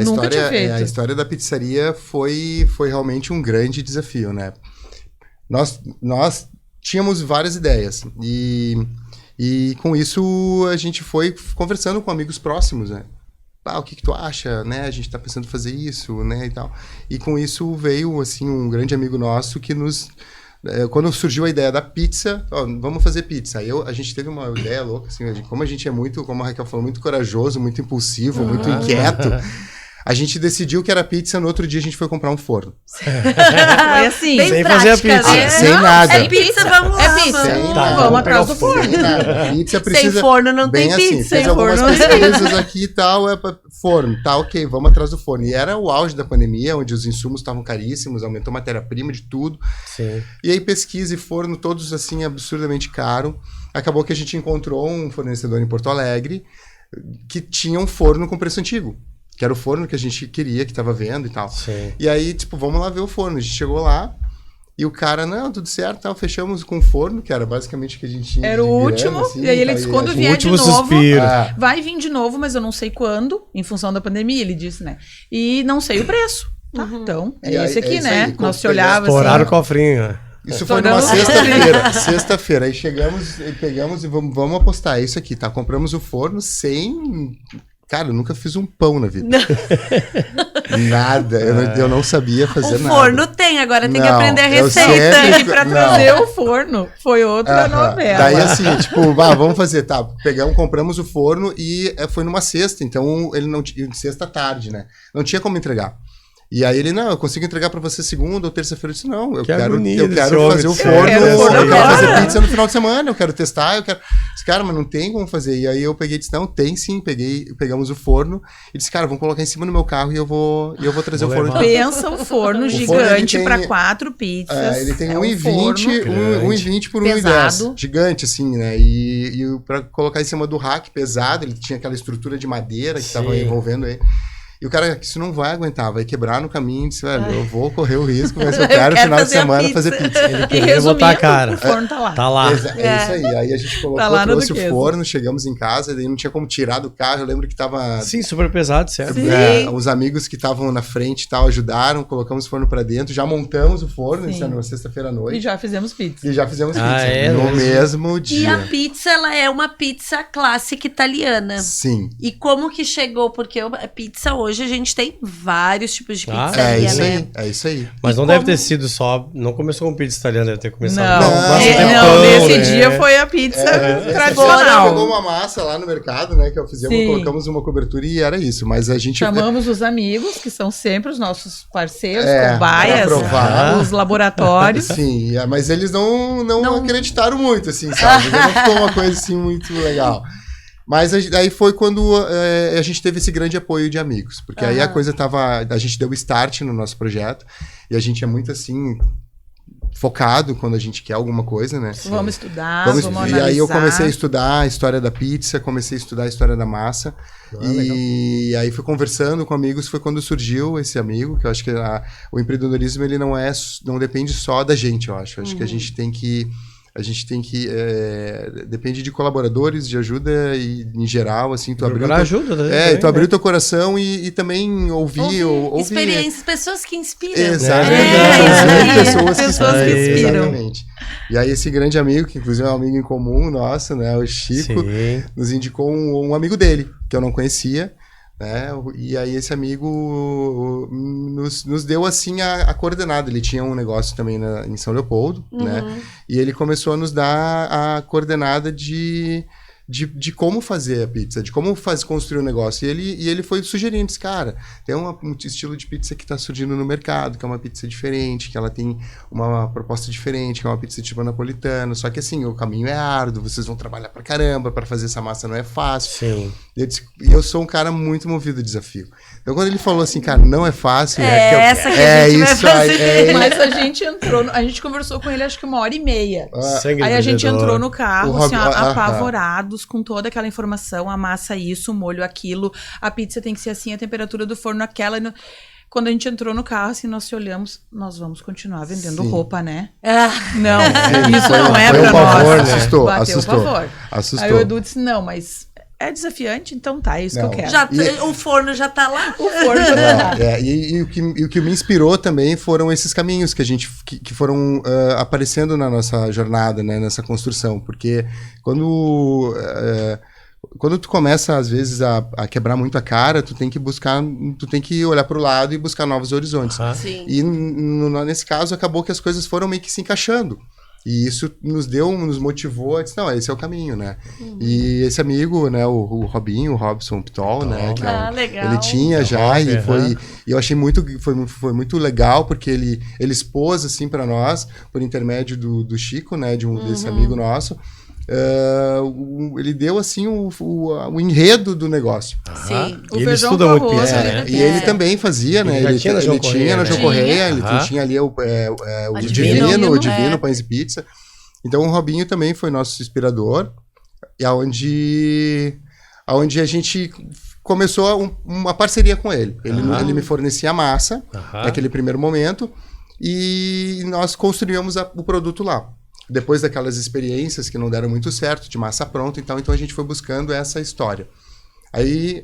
Nunca tinha feito. A história da pizzaria foi realmente um grande desafio, né? Nós tínhamos várias ideias e com isso a gente foi conversando com amigos próximos, né? O que tu acha, né? A gente tá pensando em fazer isso, né, e tal. E com isso veio, assim, um grande amigo nosso que nos... Quando surgiu a ideia da pizza, vamos fazer pizza. Aí a gente teve uma ideia louca, assim, como a gente é muito, como a Raquel falou, muito corajoso, muito impulsivo, muito inquieto. A gente decidiu que era pizza, no outro dia a gente foi comprar um forno. Foi assim. Bem Sem prática, fazer a pizza. né? Sem Não, nada. É pizza, vamos lá. É pizza. Vamos. Tá, Vamos atrás do forno. Sem nada. Pizza precisa... Sem forno não bem tem assim, pizza. fez sem algumas forno. pesquisas aqui e tal, forno, tá, ok, vamos atrás do forno. E era o auge da pandemia, onde os insumos estavam caríssimos, aumentou matéria-prima de tudo. Sim. E aí pesquisa e forno, todos assim, absurdamente caro. Acabou que a gente encontrou um fornecedor em Porto Alegre que tinha um forno com preço antigo. Que era o forno que a gente queria, que tava vendo e tal. Sim. E aí, tipo, vamos lá ver o forno. A gente chegou lá e o cara, não, tudo certo, tal. Fechamos com o forno, que era basicamente o que a gente tinha. Era o de grana, último, assim, e aí ele tal, disse, e quando a gente- vier de último novo, suspiro. vai vir de novo, mas eu não sei quando, em função da pandemia, ele disse, né? E não sei o preço. Tá, então, é E aí, esse aqui, é isso né? aí, Nós se pegar- olhava Estouraram o assim. cofrinho, né? Isso foi numa Estouramos. sexta-feira. Aí chegamos e pegamos e vamos apostar. É isso aqui, tá? Compramos o forno sem... Cara, eu nunca fiz um pão na vida. Nada. Eu não sabia fazer O nada. forno tem, agora tem que Não, aprender a eu receita. sempre- E pra Não. trazer o forno, foi outra Aham. novela. Daí assim, tipo, vamos fazer, tá? Compramos o forno e foi numa sexta, então ele não tinha, sexta tarde, né? Não tinha como entregar. E aí ele, não, eu consigo entregar pra você segunda ou terça-feira. Eu disse, não, eu Que quero agonia desse fazer homem o do céu. forno, quero o eu forno quero agora. fazer pizza no final de semana, eu quero testar, eu quero... Disse, cara, mas não tem como fazer. E aí eu peguei e disse, não, tem sim. Pegamos o forno e disse, cara, vamos colocar em cima do meu carro e eu vou trazer Vou o forno. levar. Pensa o forno forno, gigante ele tem- pra 4 pizzas. Ele tem um 1,20 forno 1,20 por pesado. 1,10. Gigante, assim, né? E pra colocar em cima do rack pesado, ele tinha aquela estrutura de madeira que Sim. tava envolvendo ele. E o cara, isso não vai aguentar, vai quebrar no caminho. Disse, velho, eu vou correr o risco, mas eu quero no quero final de fazer a semana pizza. fazer pizza. E Queria botar a cara. o forno tá lá. Tá lá. É isso aí. Aí a gente colocou, Tá lá no trouxe o Duquesa. forno, chegamos em casa, daí não tinha como tirar do carro. Eu lembro que tava... Sim, super pesado, certo? Sim. os amigos que estavam na frente e tal ajudaram, colocamos o forno pra dentro, já montamos o forno, Sim. isso era na sexta-feira à E noite. já fizemos pizza. E já fizemos Ah, pizza é no mesmo? mesmo E dia. a pizza, ela é uma pizza clássica italiana. Sim. E como que chegou? Porque a pizza hoje a gente tem vários tipos de Ah, pizzaria, É isso né? aí, é isso aí. Mas E não como- deve ter sido só. Não começou com pizza italiana, deve ter começado Não, com Não, massa de não, pão, nesse né? dia foi a pizza Pegou tradicional. uma massa lá no mercado, né? Que fizemos, Sim. colocamos uma cobertura e era isso. Mas a gente. Chamamos os amigos, que são sempre os nossos parceiros, É, cobaias, pra provar. os laboratórios. Sim, mas eles não acreditaram muito, assim, sabe? Não ficou uma coisa assim muito legal. Mas aí foi quando a gente teve esse grande apoio de amigos. Porque aí a coisa tava. A gente deu start no nosso projeto. E a gente é muito assim. Focado quando a gente quer alguma coisa, né? Vamos estudar, Vamos- vamos e analisar. aí eu comecei a estudar a história da pizza, comecei a estudar a história da massa. E aí fui conversando com amigos, foi quando surgiu esse amigo, que eu acho que o empreendedorismo ele não depende só da gente, eu acho. Eu acho que a gente tem que depende de colaboradores, de ajuda e em geral, assim, tu abriu Procurar ajuda, né? tu Também, abriu né? teu coração e também ouvir. Experiências, pessoas que inspiram. Exatamente. É, Pessoas que inspiram. Exatamente. E aí esse grande amigo, que inclusive é um amigo em comum nosso, né, o Chico, Sim. nos indicou um amigo dele, que eu não conhecia, né, e aí esse amigo nos deu, assim, a coordenada. Ele tinha um negócio também em São Leopoldo, né, e ele começou a nos dar a coordenada de como fazer a pizza, de como construir um negócio. E ele foi sugerindo, disse, cara, tem um estilo de pizza que está surgindo no mercado, que é uma pizza diferente, que ela tem uma proposta diferente, que é uma pizza tipo napolitana, só que assim, o caminho é árduo, vocês vão trabalhar pra caramba, para fazer essa massa não é fácil. Sim. E eu sou um cara muito movido a desafio. Então quando ele falou assim, cara, não é fácil, É que eu essa quero. que a gente vai isso aí, fazer. Mas a gente entrou, a gente conversou com ele acho que 1h30. Sangue Aí a gente vendedor. entrou no carro, O assim, ó, Rob- apavorados com toda aquela informação, a massa isso, o molho aquilo, a pizza tem que ser assim, a temperatura do forno aquela. Quando a gente entrou no carro, assim, nós se olhamos, nós vamos continuar vendendo Sim. roupa, né? Ah, Não, isso Foi- não é foi pra um pavor, nós. né? Assustou, Bateu assustou. o pavor. Assustou. Aí o Edu disse, não, mas é desafiante, então tá, é isso Não. que eu quero. já, E- o forno já tá lá. O forno já tá lá. E o que me inspirou também foram esses caminhos que foram aparecendo na nossa jornada, né, nessa construção, porque quando tu começa às vezes a quebrar muito a cara, tu tem que olhar para o lado e buscar novos horizontes. Ah. Sim. E nesse caso acabou que as coisas foram meio que se encaixando. E isso nos motivou a dizer, não, esse é o caminho, né? E esse amigo, né, o Robinho, o Robson Pitol, né? Que legal. ele tinha já, e Aham. eu achei foi muito legal, porque ele expôs, assim, para nós, por intermédio do Chico, né, desse amigo nosso, ele deu, assim, o enredo do negócio. Sim. O E ele feijão estuda com muito arroz, pizza, né? né? E ele também fazia, né? Ele já tinha na João tinha Correia, na né? João Correia, ele Aham. tinha ali o Divino, Divino Pães e Pizza. Então o Robinho também foi nosso inspirador, e aonde a gente começou uma parceria com ele. Ele me fornecia a massa Aham. naquele primeiro momento, e nós construímos o produto lá. Depois daquelas experiências que não deram muito certo, de massa pronta, então a gente foi buscando essa história. Aí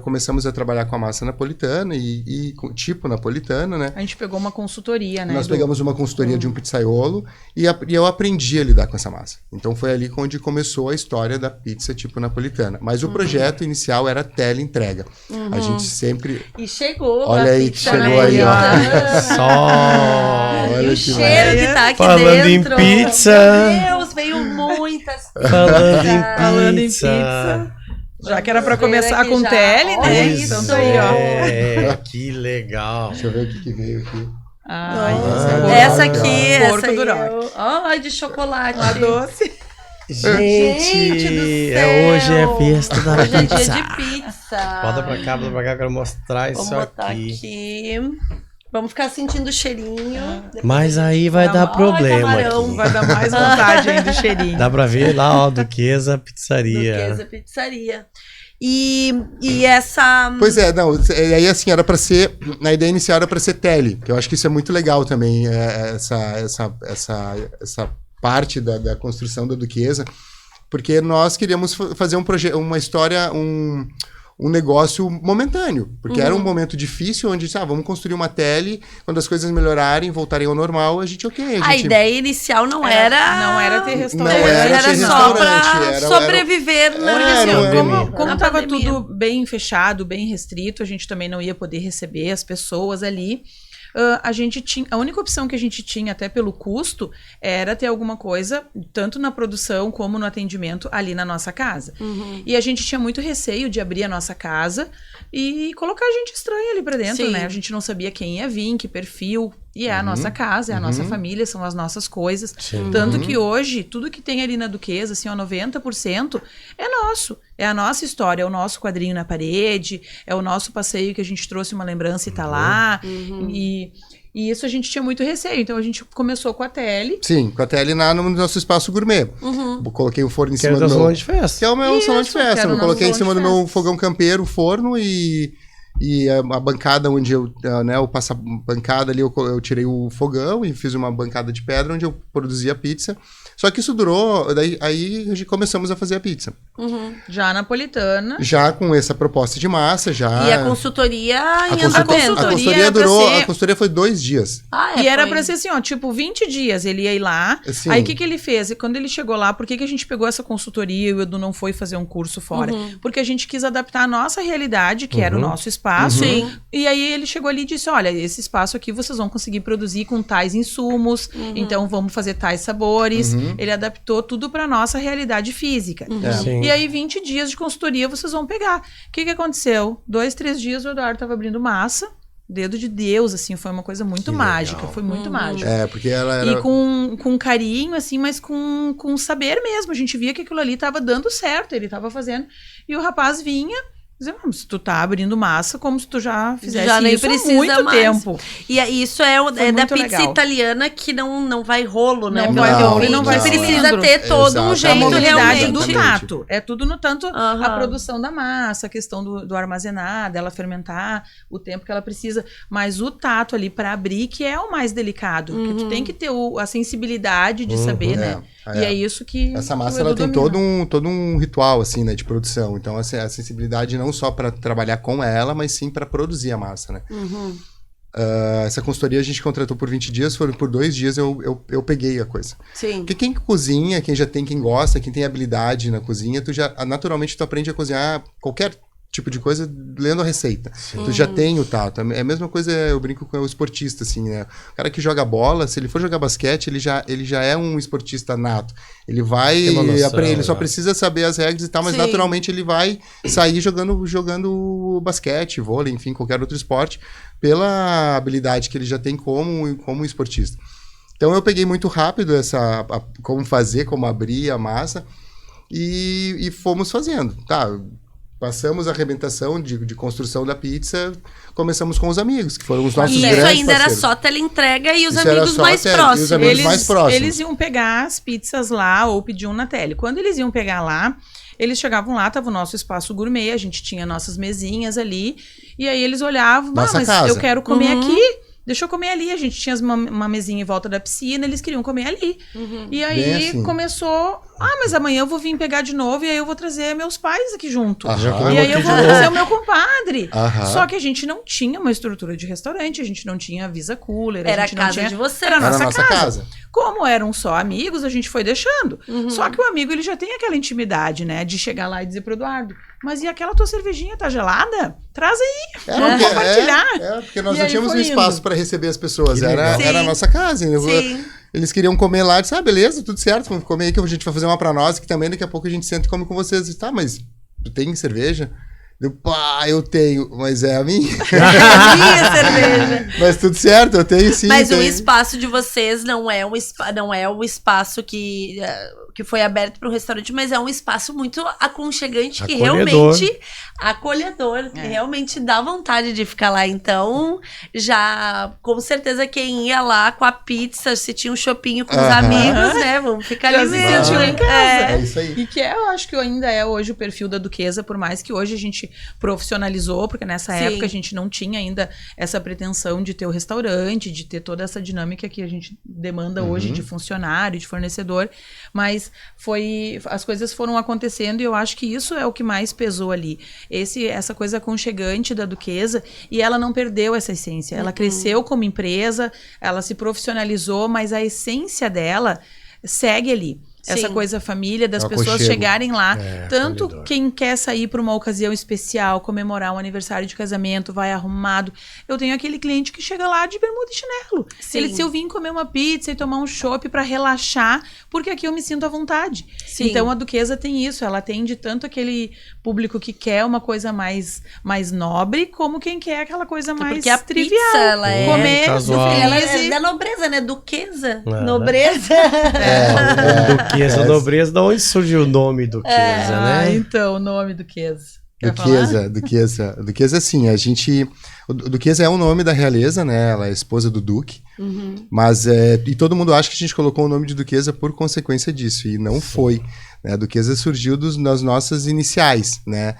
começamos a trabalhar com a massa napolitana e com tipo napolitana, né? A gente pegou uma consultoria, né? Nós Edu? pegamos uma consultoria de um pizzaiolo e eu aprendi a lidar com essa massa. Então foi ali onde começou a história da pizza tipo napolitana. Mas o projeto inicial era teleentrega. A gente sempre... E chegou. Olha a aí pizza, que chegou né? aí, ó. Ah, Só. E Olha o que cheiro que tá aqui Falando em dentro. pizza. Meu Deus, veio muitas Falando em pizzas. Falando em pizza. pizza. Já que era pra Vamos ver começar aqui com já. tele, Olha né? isso. Então tá aí, ó. É, que legal. Deixa eu ver o que veio aqui. Ai, Ah, Essa Porco aqui, Porco essa aí. Duroc. Ai, de chocolate. Uma doce. Gente, do céu. hoje é festa da Hoje é dia pizza. de pizza. Bota pra cá, eu quero mostrar Vamos isso botar aqui. aqui. Vamos ficar sentindo o cheirinho. Depois Mas aí vai dar Ai, problema camarão, aqui. Vai dar mais vontade ainda o cheirinho. Dá pra ver lá, ó, Duquesa Pizzaria. Duquesa Pizzaria. E essa... Pois é, não, aí assim, era pra ser, na ideia inicial era pra ser tele, que eu acho que isso é muito legal também, essa parte da construção da Duquesa, porque nós queríamos fazer uma história, um negócio momentâneo, porque era um momento difícil onde, vamos construir uma tele, quando as coisas melhorarem, voltarem ao normal, a gente, A ideia inicial não era ter restaurante. Era só pra sobreviver como estava tudo bem fechado, bem restrito, a gente também não ia poder receber as pessoas ali. A única opção que a gente tinha, até pelo custo, era ter alguma coisa, tanto na produção como no atendimento, ali na nossa casa. E a gente tinha muito receio de abrir a nossa casa e colocar gente estranha ali pra dentro, né? A gente não sabia quem ia vir, que perfil. E é a nossa casa, é a nossa família, são as nossas coisas. Tanto que hoje, tudo que tem ali na Duquesa, assim, 90%, é nosso. É a nossa história, é o nosso quadrinho na parede, é o nosso passeio que a gente trouxe uma lembrança e tá lá. E isso a gente tinha muito receio. Então a gente começou com a tele. Sim, com a tele no nosso espaço gourmet. Coloquei o forno em cima do meu... salão de festa. Que é o meu salão de festa. Eu coloquei em cima do meu fogão campeiro, o forno e a bancada onde eu passo a bancada ali, eu tirei o fogão e fiz uma bancada de pedra onde eu produzia pizza. Só que isso durou, aí começamos a fazer a pizza. Já napolitana. Já com essa proposta de massa, já... E a consultoria em andamento. A consultoria durou, a consultoria foi 2 dias. Era pra ser assim, 20 dias, ele ia ir lá. Sim. Aí o que ele fez? E quando ele chegou lá, por que a gente pegou essa consultoria e o Edu não foi fazer um curso fora? Porque a gente quis adaptar a nossa realidade, que era o nosso espaço. Sim. E aí ele chegou ali e disse, olha, esse espaço aqui vocês vão conseguir produzir com tais insumos, então vamos fazer tais sabores. Ele adaptou tudo pra nossa realidade física. E aí 20 dias de consultoria vocês vão pegar. O que aconteceu? 2, 3 dias o Eduardo tava abrindo massa. Dedo de Deus, assim, foi uma coisa muito mágica. Foi muito mágica. Porque ela era... E com carinho, assim, mas com saber mesmo. A gente via que aquilo ali tava dando certo, ele tava fazendo. E o rapaz vinha... Se tu tá abrindo massa, como se tu já fizesse isso há muito tempo. E isso é da pizza legal. Italiana que não vai rolo, né? Não vai rolo e não vai precisa ter todo um jeito, a mobilidade realmente. do tato. É tudo no tanto a produção da massa, a questão do armazenar, dela fermentar, o tempo que ela precisa. Mas o tato ali para abrir, que é o mais delicado. Que tu tem que ter a sensibilidade de saber, né? E é isso que... Essa massa, ela tem todo um ritual, assim, né? De produção. Então, assim, a sensibilidade não só para trabalhar com ela, mas sim para produzir a massa, né? Essa consultoria a gente contratou por 20 dias, por 2 dias eu peguei a coisa. Sim. Porque quem cozinha, quem gosta, quem tem habilidade na cozinha, naturalmente tu aprende a cozinhar qualquer tipo de coisa lendo a receita. Tu já tem o tato. É a mesma coisa, eu brinco com o esportista, assim, né? O cara que joga bola, se ele for jogar basquete, ele já é um esportista nato. Ele vai aprender, ele só precisa saber as regras e tal, mas naturalmente ele vai sair jogando basquete, vôlei, enfim, qualquer outro esporte, pela habilidade que ele já tem como esportista. Então eu peguei muito rápido como fazer, como abrir a massa e fomos fazendo. Passamos a arrebentação de construção da pizza, começamos com os amigos, que foram os nossos grandes parceiros. Isso ainda era só teleentrega e os amigos mais próximos. E os amigos mais próximos. Eles iam pegar as pizzas lá ou pediam na tele. Quando eles iam pegar lá, eles chegavam lá, tava o nosso espaço gourmet, a gente tinha nossas mesinhas ali, e aí eles olhavam, mas casa. Eu quero comer aqui. Deixa eu comer ali. A gente tinha uma mesinha em volta da piscina, eles queriam comer ali. E aí começou... mas amanhã eu vou vir pegar de novo e aí eu vou trazer meus pais aqui junto. E aí eu vou trazer o meu compadre. Só que a gente não tinha uma estrutura de restaurante, a gente não tinha Visa Cooler. Era a gente a casa não tinha... de você. Era a nossa casa. Como eram só amigos, a gente foi deixando. Só que o amigo, ele já tem aquela intimidade, né? De chegar lá e dizer pro Eduardo, mas e aquela tua cervejinha tá gelada? Traz aí, vamos compartilhar. Porque nós não tínhamos um espaço para receber as pessoas, era a nossa casa. Eles queriam comer lá, disse, beleza, tudo certo, vamos comer aí que a gente vai fazer uma pra nós, que também daqui a pouco a gente senta e come com vocês. Tá, mas tu tem cerveja? Eu tenho, mas é a minha. É a minha cerveja. Mas tudo certo, eu tenho sim. Mas o espaço de vocês não é o espaço que foi aberto para o restaurante, mas é um espaço muito aconchegante, que realmente acolhedor, que realmente dá vontade de ficar lá. Então, já com certeza quem ia lá com a pizza, se tinha um chopinho com os amigos, né? Vamos ficar ali mesmo. Em casa. É isso aí. E que eu acho que ainda é hoje o perfil da Duquesa, por mais que hoje a gente profissionalizou, porque nessa época a gente não tinha ainda essa pretensão de ter o restaurante, de ter toda essa dinâmica que a gente demanda hoje de funcionário, de fornecedor, mas mas as coisas foram acontecendo e eu acho que isso é o que mais pesou ali. Essa coisa aconchegante da Duquesa, e ela não perdeu essa essência. Ela cresceu como empresa, ela se profissionalizou, mas a essência dela segue ali. Essa Sim. coisa família, das O pessoas aconchego. chegarem lá. Tanto acolhedor. quem quer sair para uma ocasião especial, comemorar um aniversário de casamento, vai arrumado. Eu tenho aquele cliente que chega lá de bermuda e chinelo. Sim. Ele disse, eu vim comer uma pizza e tomar um chopp para relaxar, porque aqui eu me sinto à vontade. Sim. Então a Duquesa tem isso, ela atende tanto aquele público que quer uma coisa mais nobre, como quem quer aquela coisa mais Porque a trivial. pizza, ela é Comer, casual. feliz Ela e- é da nobreza, né? Duquesa. É. Nobreza. Duquesa, nobreza, da onde surgiu o nome Duquesa, Ah, né? então, o nome Duquesa. Quer falar? Duquesa, assim, o Duquesa é o nome da realeza, né? Ela é esposa do Duque. Mas, e todo mundo acha que a gente colocou o nome de Duquesa por consequência disso, e não foi. Né? A Duquesa surgiu das nossas iniciais, né?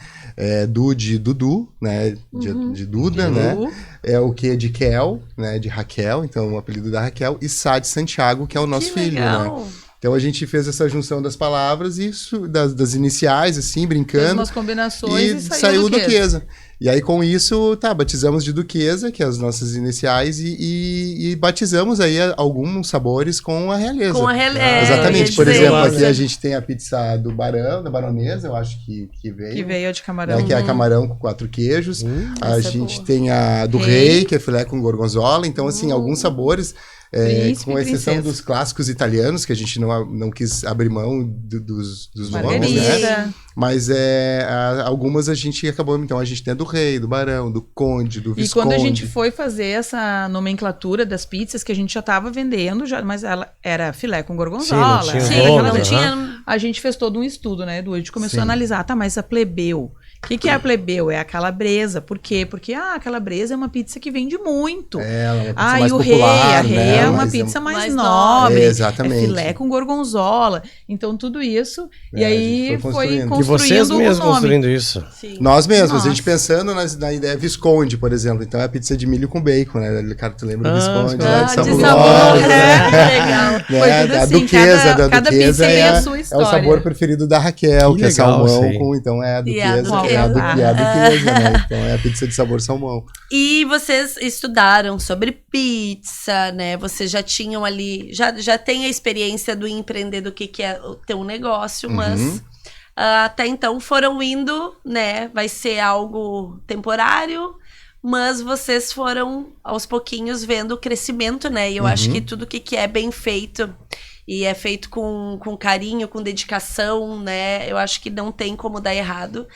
De Dudu, né? De Duda, né? É o que de Kel, né? De Raquel, então o apelido da Raquel, e Sá de Santiago, que é o nosso Que filho, legal. né? Então a gente fez essa junção das palavras, isso, das iniciais, assim, Fez brincando. umas combinações E e saiu Duquesa. Duquesa. E aí, com isso, batizamos de Duquesa, que é as nossas iniciais, e batizamos aí alguns sabores com a realeza. Com a realeza. Exatamente. Por ia dizer exemplo, isso. aqui a gente tem a pizza do Barão, da Baronesa, eu acho que veio. Que veio de camarão. Né, que é a camarão com 4 queijos. A essa é gente boa. tem a do Rei. rei, que é filé com gorgonzola. Então, assim, alguns sabores, Príncipe com e exceção princesa. dos clássicos italianos, que a gente não quis abrir mão dos nomes, né? Margarida. Mas algumas a gente acabou. Então, a gente tem a do rei, do barão, do conde, do E visconde. quando a gente foi fazer essa nomenclatura das pizzas, que a gente já estava vendendo, mas ela era filé com gorgonzola. Sim, não tinha Sim, nome, não aham. tinha. A gente fez todo um estudo, né, Edu? A gente começou Sim. a analisar, tá, mas a plebeu. O que é a plebeu? É a calabresa. Por quê? Porque a calabresa é uma pizza que vende muito. Ela é uma pizza E mais o rei, popular, a rei né? é uma Mas pizza mais mais nobre. Exatamente. É filé com gorgonzola. Então, tudo isso. E A aí gente foi foi construindo. E vocês construindo o mesmos nome. construindo isso. Sim. Nós mesmos, Nossa. a gente pensando na ideia Visconde, por exemplo. Então é a pizza de milho com bacon, né? Cara, tu lembra do Visconde? Ah, Lá de Saborosa, sabor. né? Legal. Foi Né? tudo A assim, Duquesa, da cada Duquesa pizza tem é, a sua é o história. sabor preferido da Raquel, Que que é legal, salmão sim. com, então é a E a Duquesa, Duquesa. é a Duquesa, né? Então é a pizza de sabor salmão. E vocês estudaram sobre pizza, né? Vocês já tinham ali, já tem a experiência do empreender, do que é ter um negócio, mas até então foram indo, né? Vai ser algo temporário, mas vocês foram aos pouquinhos vendo o crescimento, né? E eu acho que tudo que é bem feito e é feito com carinho, com dedicação, né? Eu acho que não tem como dar errado.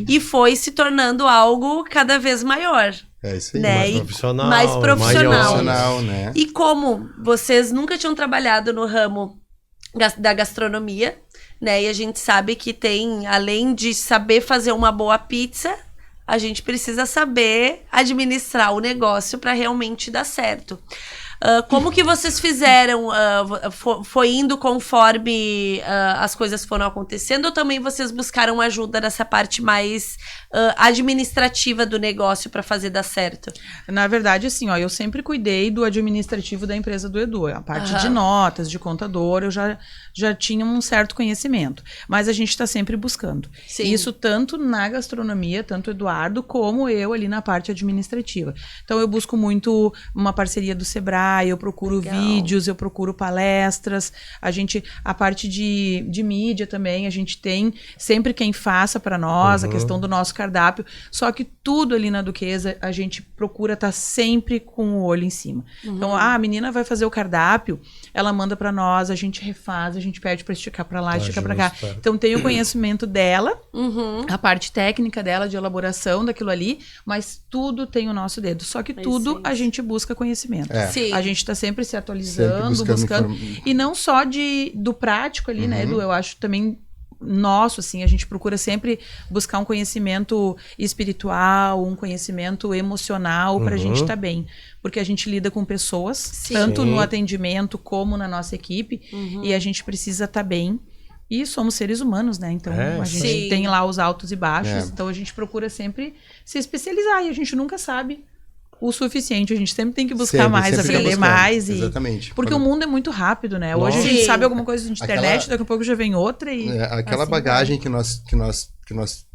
E foi se tornando algo cada vez maior. É isso aí. Né? Mais E profissional. mais profissional. maior. Profissional, né? E como vocês nunca tinham trabalhado no ramo da gastronomia, né? E a gente sabe que tem, além de saber fazer uma boa pizza, a gente precisa saber administrar o negócio para realmente dar certo. Como que vocês fizeram? Foi indo conforme as coisas foram acontecendo, ou também vocês buscaram ajuda nessa parte mais administrativa do negócio para fazer dar certo? Na verdade, assim, ó, eu sempre cuidei do administrativo da empresa do Edu. A parte de Aham. notas, de contador, eu já tinha um certo conhecimento. Mas a gente está sempre buscando. Sim. Isso tanto na gastronomia, tanto o Eduardo, como eu ali na parte administrativa. Então, eu busco muito uma parceria do Sebrae, eu procuro Legal. vídeos, eu procuro palestras. A parte de mídia também, a gente tem sempre quem faça para nós, a questão do nosso cardápio. Só que tudo ali na Duquesa, a gente procura estar sempre com o olho em cima. Então, a menina vai fazer o cardápio, ela manda para nós, a gente refaz, a gente pede para esticar para lá, esticar para cá. Ajusta. Então, tem o conhecimento dela, Uhum. a parte técnica dela, de elaboração daquilo ali, mas tudo tem o nosso dedo. Só que tudo sim. a gente busca conhecimento. É. Sim. A gente está sempre se atualizando, Sempre buscando. E não só do prático ali, né, Edu? Eu acho também nosso, assim, a gente procura sempre buscar um conhecimento espiritual, um conhecimento emocional para a gente estar bem. Porque a gente lida com pessoas, Sim. tanto Sim. no atendimento como na nossa equipe, e a gente precisa estar bem. E somos seres humanos, né? Então, a gente Sim. tem lá os altos e baixos. É. Então, a gente procura sempre se especializar. E a gente nunca sabe o suficiente. A gente sempre tem que buscar Sempre, mais, sempre aprender buscando. mais. Exatamente. Porque o mundo é muito rápido, né? Hoje a Nossa. gente Sim. sabe alguma coisa de internet, Aquela- daqui a pouco já vem outra e... Aquela assim bagagem que nós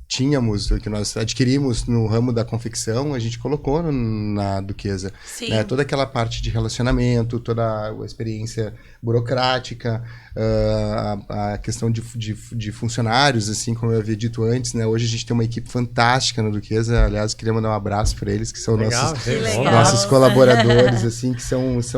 tínhamos, que nós adquirimos no ramo da confecção, a gente colocou na Duquesa. Sim. Né? Toda aquela parte de relacionamento, toda a experiência burocrática, a questão de funcionários, assim como eu havia dito antes, né? Hoje a gente tem uma equipe fantástica na Duquesa. Aliás, queria mandar um abraço para eles, que são Legal, nossos, que legal. nossos colaboradores, assim, que são os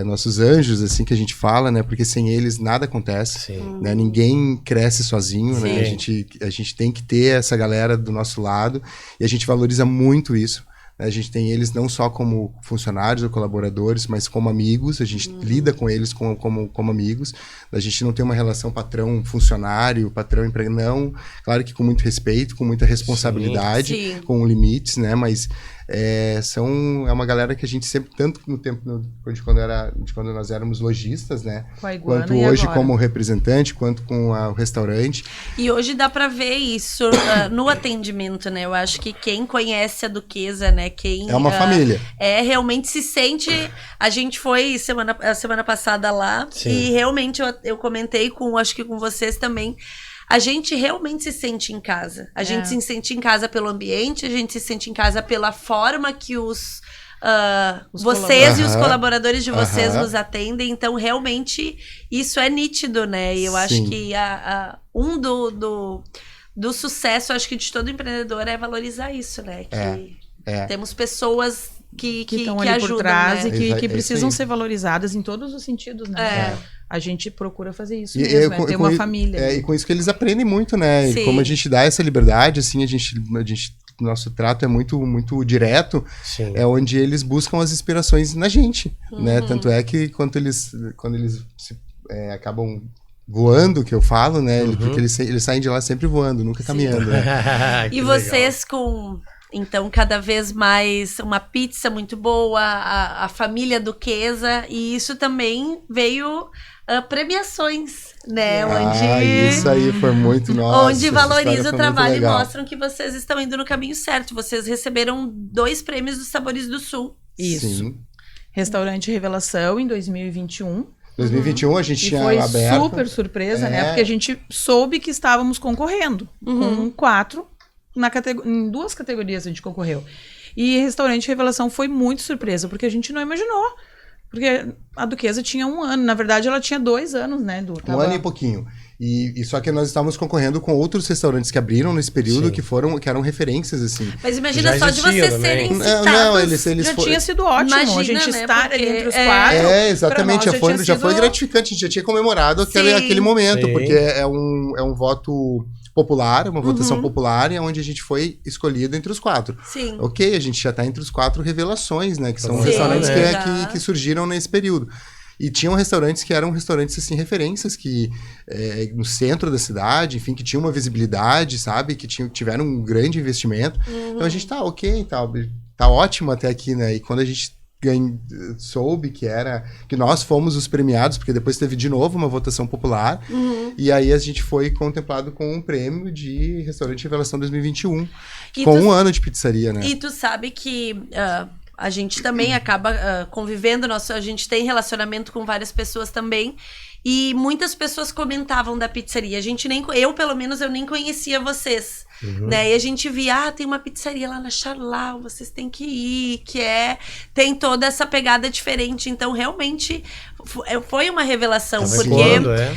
nossos anjos, assim, que a gente fala, né? Porque sem eles nada acontece. Sim. Né? Ninguém cresce sozinho, né? Sim. A gente tem que ter essa galera do nosso lado e a gente valoriza muito isso. Né? A gente tem eles não só como funcionários ou colaboradores, mas como amigos. A gente lida com eles como amigos. A gente não tem uma relação patrão-funcionário, patrão-empregado, não. Claro que com muito respeito, com muita responsabilidade, Sim. com limites, né? Mas é uma galera que a gente sempre, tanto no tempo de quando nós éramos lojistas, né? Com a Iguana Quanto e hoje agora. como representante, quanto com o restaurante. E hoje dá pra ver isso no atendimento, né? Eu acho que quem conhece a Duquesa, né? Quem É uma família. realmente se sente. A gente foi a semana passada lá Sim. e realmente eu comentei acho que com vocês também. A gente realmente se sente em casa. A gente se sente em casa pelo ambiente, a gente se sente em casa pela forma que Os vocês e os Aham. colaboradores de vocês Aham. nos atendem. Então, realmente, isso é nítido, né? E eu acho Sim. que do sucesso, acho que de todo empreendedor é valorizar isso, né? Que temos pessoas que estão que ali ajudam, por trás né? e que É isso precisam aí. ser valorizadas em todos os sentidos, né? É. A gente procura fazer isso E mesmo, com- ter com uma i- família. E com isso que eles aprendem muito, né? E Sim. como a gente dá essa liberdade, assim, nosso trato é muito, muito direto, Sim. é onde eles buscam as inspirações na gente, né? Uhum. Tanto é que quando eles acabam voando, que eu falo, né? Porque eles saem de lá sempre voando, nunca caminhando, né? Que E legal. vocês então, cada vez mais uma pizza muito boa, a família Duquesa, e isso também veio premiações, né? Isso aí foi muito nossa. Onde essa valoriza história o foi muito trabalho e legal. mostram que vocês estão indo no caminho certo. Vocês receberam 2 prêmios dos Sabores do Sul. Isso. Sim. Restaurante Revelação em 2021. 2021 a gente E tinha foi aberto. super surpresa, né? É. Porque a gente soube que estávamos concorrendo com 4 em 2 categorias a gente concorreu. E Restaurante Revelação foi muito surpresa, porque a gente não imaginou. Porque a Duquesa tinha 1 ano. Na verdade, ela tinha 2 anos, né? Um ano e pouquinho. E só que nós estávamos concorrendo com outros restaurantes que abriram nesse período Sim. que eram referências, assim. Mas imagina Já só de existia vocês também. serem Não, citados. eles Já foram- tinha sido ótimo Imagina, a gente né? estar ali Porque entre os 4. Exatamente, pra nós já foi sido- gratificante, a gente já tinha comemorado Sim. aquele momento, Sim. porque é um voto popular, uma votação popular, e onde a gente foi escolhido entre os 4. Sim. Ok, a gente já está entre os 4 revelações, né? Que são Sim, restaurantes né? que surgiram nesse período. E tinham restaurantes que eram restaurantes, assim, referências, que no centro da cidade, enfim, que tinham uma visibilidade, sabe? Que tiveram um grande investimento. Então a gente tá ok, tá ótimo até aqui, né? E quando a gente soube que nós fomos os premiados, porque depois teve de novo uma votação popular, e aí a gente foi contemplado com um prêmio de Restaurante Revelação 2021, E com tu- 1 ano de pizzaria, né? E tu sabe que a gente também acaba convivendo, a gente tem relacionamento com várias pessoas também, e muitas pessoas comentavam da pizzaria. Eu, pelo menos, eu nem conhecia vocês, né? E a gente via, tem uma pizzaria lá na Charlau, vocês têm que ir, tem toda essa pegada diferente. Então, realmente, foi uma revelação, Tava porque ecoando, é.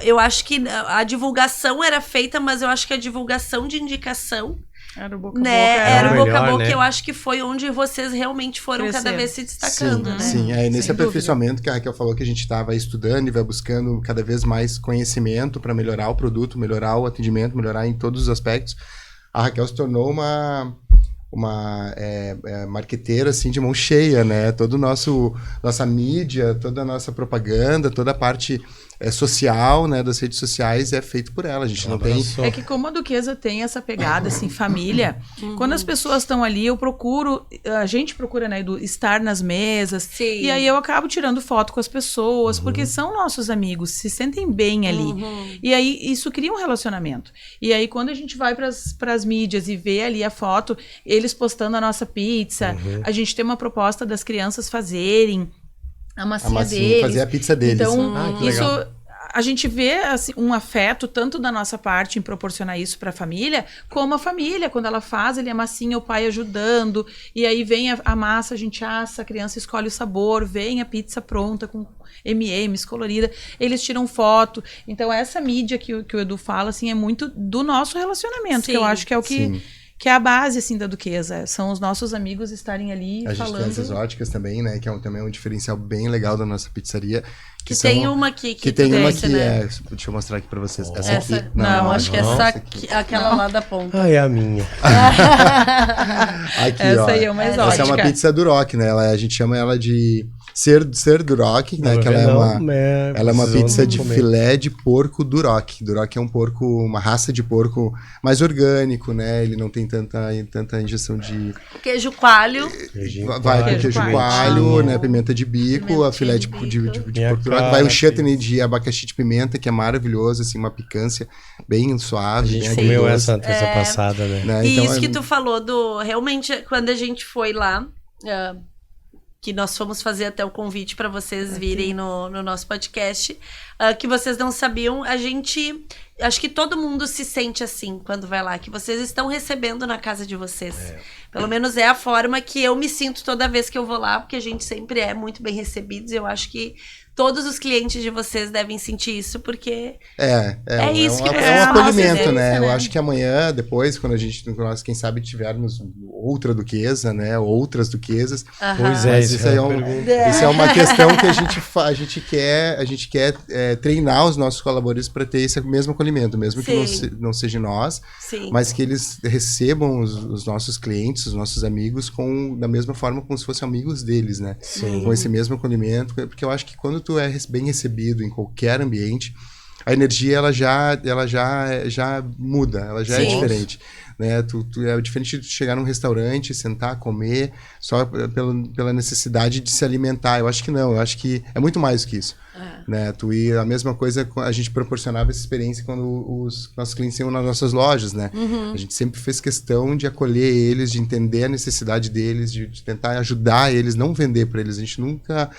eu acho que a divulgação era feita, mas eu acho que a divulgação de indicação, Era o boca a né, boca. era o o boca a melhor, boca, né? eu acho que foi onde vocês realmente foram cada Cresceram. vez se destacando, né? Sim, nesse Sem aperfeiçoamento que a Raquel falou que a gente estava estudando e vai buscando cada vez mais conhecimento para melhorar o produto, melhorar o atendimento, melhorar em todos os aspectos. A Raquel se tornou uma marqueteira assim de mão cheia, né? Nossa mídia, toda a nossa propaganda, toda a parte social, né, das redes sociais é feito por ela. A gente não tem... Abraçou. É que como a Duquesa tem essa pegada, assim, família, quando as pessoas estão ali, a gente procura, né, Edu, estar nas mesas, Sim. e aí eu acabo tirando foto com as pessoas, porque são nossos amigos, se sentem bem ali. E aí isso cria um relacionamento. E aí quando a gente vai pras mídias e vê ali a foto, eles postando a nossa pizza, a gente tem uma proposta das crianças fazerem a massinha deles. fazer a pizza deles. Então, que isso legal. a gente vê assim, um afeto tanto da nossa parte em proporcionar isso para a família, como a família, quando ela faz ali a massinha, o pai ajudando, e aí vem a massa, a gente assa, a criança escolhe o sabor, vem a pizza pronta com M&M's colorida, eles tiram foto. Então essa mídia que o Edu fala assim, é muito do nosso relacionamento, que eu Sim. acho que é o Sim. que é a base, assim, da Duquesa. São os nossos amigos estarem ali A gente falando. tem as exóticas também, né? Que também é um diferencial bem legal da nossa pizzaria. Que tem uma aqui Que tem tu uma disse, que né? deixa eu mostrar aqui pra vocês. Essa Essa, aqui. não, acho que não. essa aqui, aquela lá da ponta. Ah, é a minha. Aqui, Essa ó. aí é uma exótica. Essa é uma pizza Duroc, né? A gente chama ela de ser Duroc, né? Que ela é uma pizza de filé de porco Duroc. Duroc é um porco, uma raça de porco mais orgânico, né? Ele não tem tanta injeção de... Queijo coalho. Vai com Queijo queijo coalho. coalho, né? Pimenta de bico, Pimenta a filé de de porco Minha Duroc. Vai cara, o chutney filho. de abacaxi de pimenta, que é maravilhoso, assim, uma picância bem A suave, gente bem comeu agridoce, essa terça passada, né? né? E Então, isso que tu falou do... Realmente, quando a gente foi lá, que nós fomos fazer até o convite para vocês virem no nosso podcast, que vocês não sabiam, a gente... Acho que todo mundo se sente assim quando vai lá, que vocês estão recebendo na casa de vocês. Pelo menos é a forma que eu me sinto toda vez que eu vou lá, porque a gente sempre é muito bem recebidos. Eu acho que todos os clientes de vocês devem sentir isso, porque isso que é um é a acolhimento, nossa né? essência, Eu né? acho que amanhã, depois, quando nós, quem sabe, tivermos outra duquesa, né? Outras duquesas. Pois é, Mas isso isso aí é é, uma pergunta. isso é uma questão que a gente quer treinar os nossos colaboradores para ter esse mesmo acolhimento, mesmo que Sim. não seja nós, Sim. mas que eles recebam os nossos clientes, os nossos amigos da mesma forma como se fossem amigos deles, né? Sim. Com esse mesmo acolhimento, porque eu acho que quando tu é bem recebido em qualquer ambiente, a energia ela já muda, ela já é Sim. diferente, né? É diferente de tu chegar num restaurante, sentar, comer só pela necessidade de se alimentar. Eu acho que não, eu acho que é muito mais do que isso. Né? A mesma coisa, a gente proporcionava essa experiência quando os nossos clientes iam nas nossas lojas, né? A gente sempre fez questão de acolher eles, de entender a necessidade deles, de tentar ajudar eles, não vender para eles. A gente nunca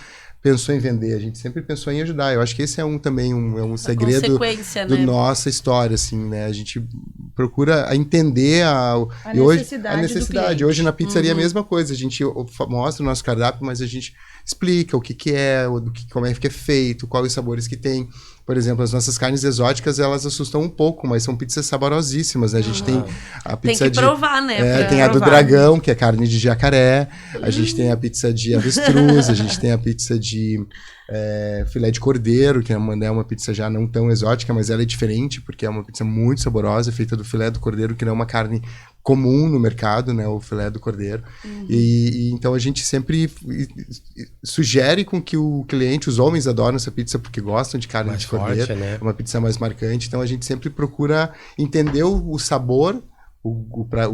pensou em vender, a gente sempre pensou em ajudar. Eu acho que esse é também um segredo consequência, da né? nossa história, assim, né? A gente procura entender a necessidade do necessidade. cliente. Hoje na pizzaria é a mesma coisa, a gente mostra o nosso cardápio, mas a gente explica o que é, como é que é feito, quais os sabores que tem. Por exemplo, as nossas carnes exóticas, elas assustam um pouco, mas são pizzas saborosíssimas, né? A gente tem a Tem pizza que provar, né? pra tem a do provar. dragão, que é carne de jacaré. A gente tem a pizza de avestruz, a gente tem a pizza de filé de cordeiro, que é uma pizza já não tão exótica, mas ela é diferente, porque é uma pizza muito saborosa, feita do filé do cordeiro, que não é uma carne comum no mercado, né, o filé do cordeiro. E então a gente sempre sugere com que o cliente, os homens adoram essa pizza porque gostam de carne Mais de cordeiro, forte, né? é uma pizza mais marcante, então a gente sempre procura entender o sabor, o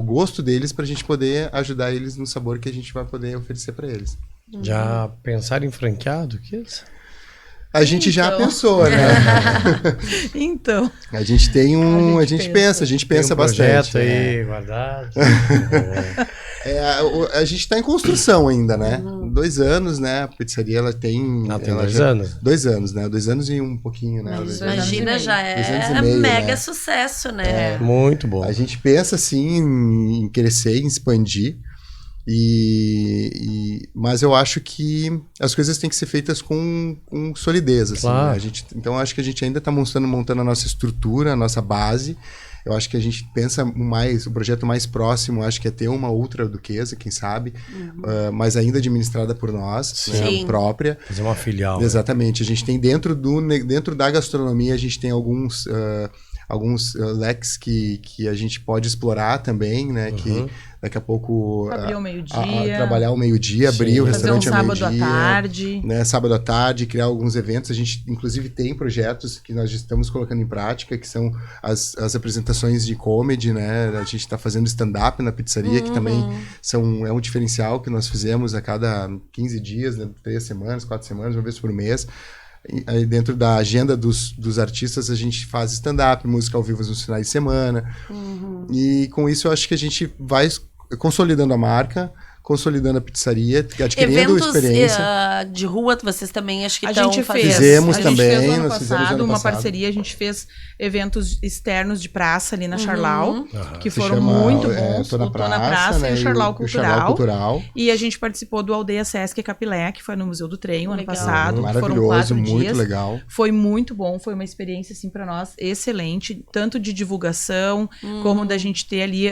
gosto deles, para a gente poder ajudar eles no sabor que a gente vai poder oferecer para eles. Já pensaram em franqueado? Que isso? A gente já Então. pensou, né? Então, A gente tem A a gente gente pensa. pensa bastante. projeto aí guardado. A gente está em construção ainda, né? 2 anos, né? A pizzaria ela tem. Não, tem ela 2 já- anos. 2 anos, né? 2 anos e um pouquinho, né? Mas Dois anos. Imagina, anos e já meio. 2 anos é e meio, mega né? sucesso, né? Muito bom. A gente pensa assim em crescer, em expandir. Mas eu acho que as coisas têm que ser feitas com solidez, assim, Claro. né? Então eu acho que a gente ainda está montando a nossa estrutura, a nossa base. Eu acho que a gente pensa o projeto mais próximo, acho que é ter uma outra duquesa, quem sabe, mas ainda administrada por nós, né, Sim. própria. Fazer uma filial. né? Exatamente. A gente tem dentro da gastronomia, a gente tem alguns leques que a gente pode explorar também, né? Que daqui a pouco Abrir ao meio-dia. trabalhar ao meio-dia, abrir o Fazer um restaurante ao sábado meio-dia. à tarde. Né, sábado à tarde, criar alguns eventos. A gente, inclusive, tem projetos que nós já estamos colocando em prática, que são as apresentações de comedy, né? A gente está fazendo stand-up na pizzaria, que também é um diferencial que nós fizemos a cada 15 dias, né, 3 semanas, 4 semanas, uma vez por mês. Aí dentro da agenda dos artistas, a gente faz stand-up, música ao vivo nos finais de semana. E com isso, eu acho que a gente vai consolidando a marca, consolidando a pizzaria, adquirindo experiência. Eventos de rua, vocês também acho que A estão gente fazendo. fez. Fizemos a também, gente fez ano nós fizemos passado ano uma passado. parceria, a gente fez eventos externos de praça ali na Charlau, que Se foram chama, muito bons. Tô na o Tô na Praça, né, e o Charlau Cultural. E a gente participou do Aldeia Sesc Capilé, que foi no Museu do Trem o ano Legal. passado. Foram Maravilhoso, 4 muito dias. legal. Foi muito bom, foi uma experiência, assim, para nós excelente, tanto de divulgação, como da gente ter ali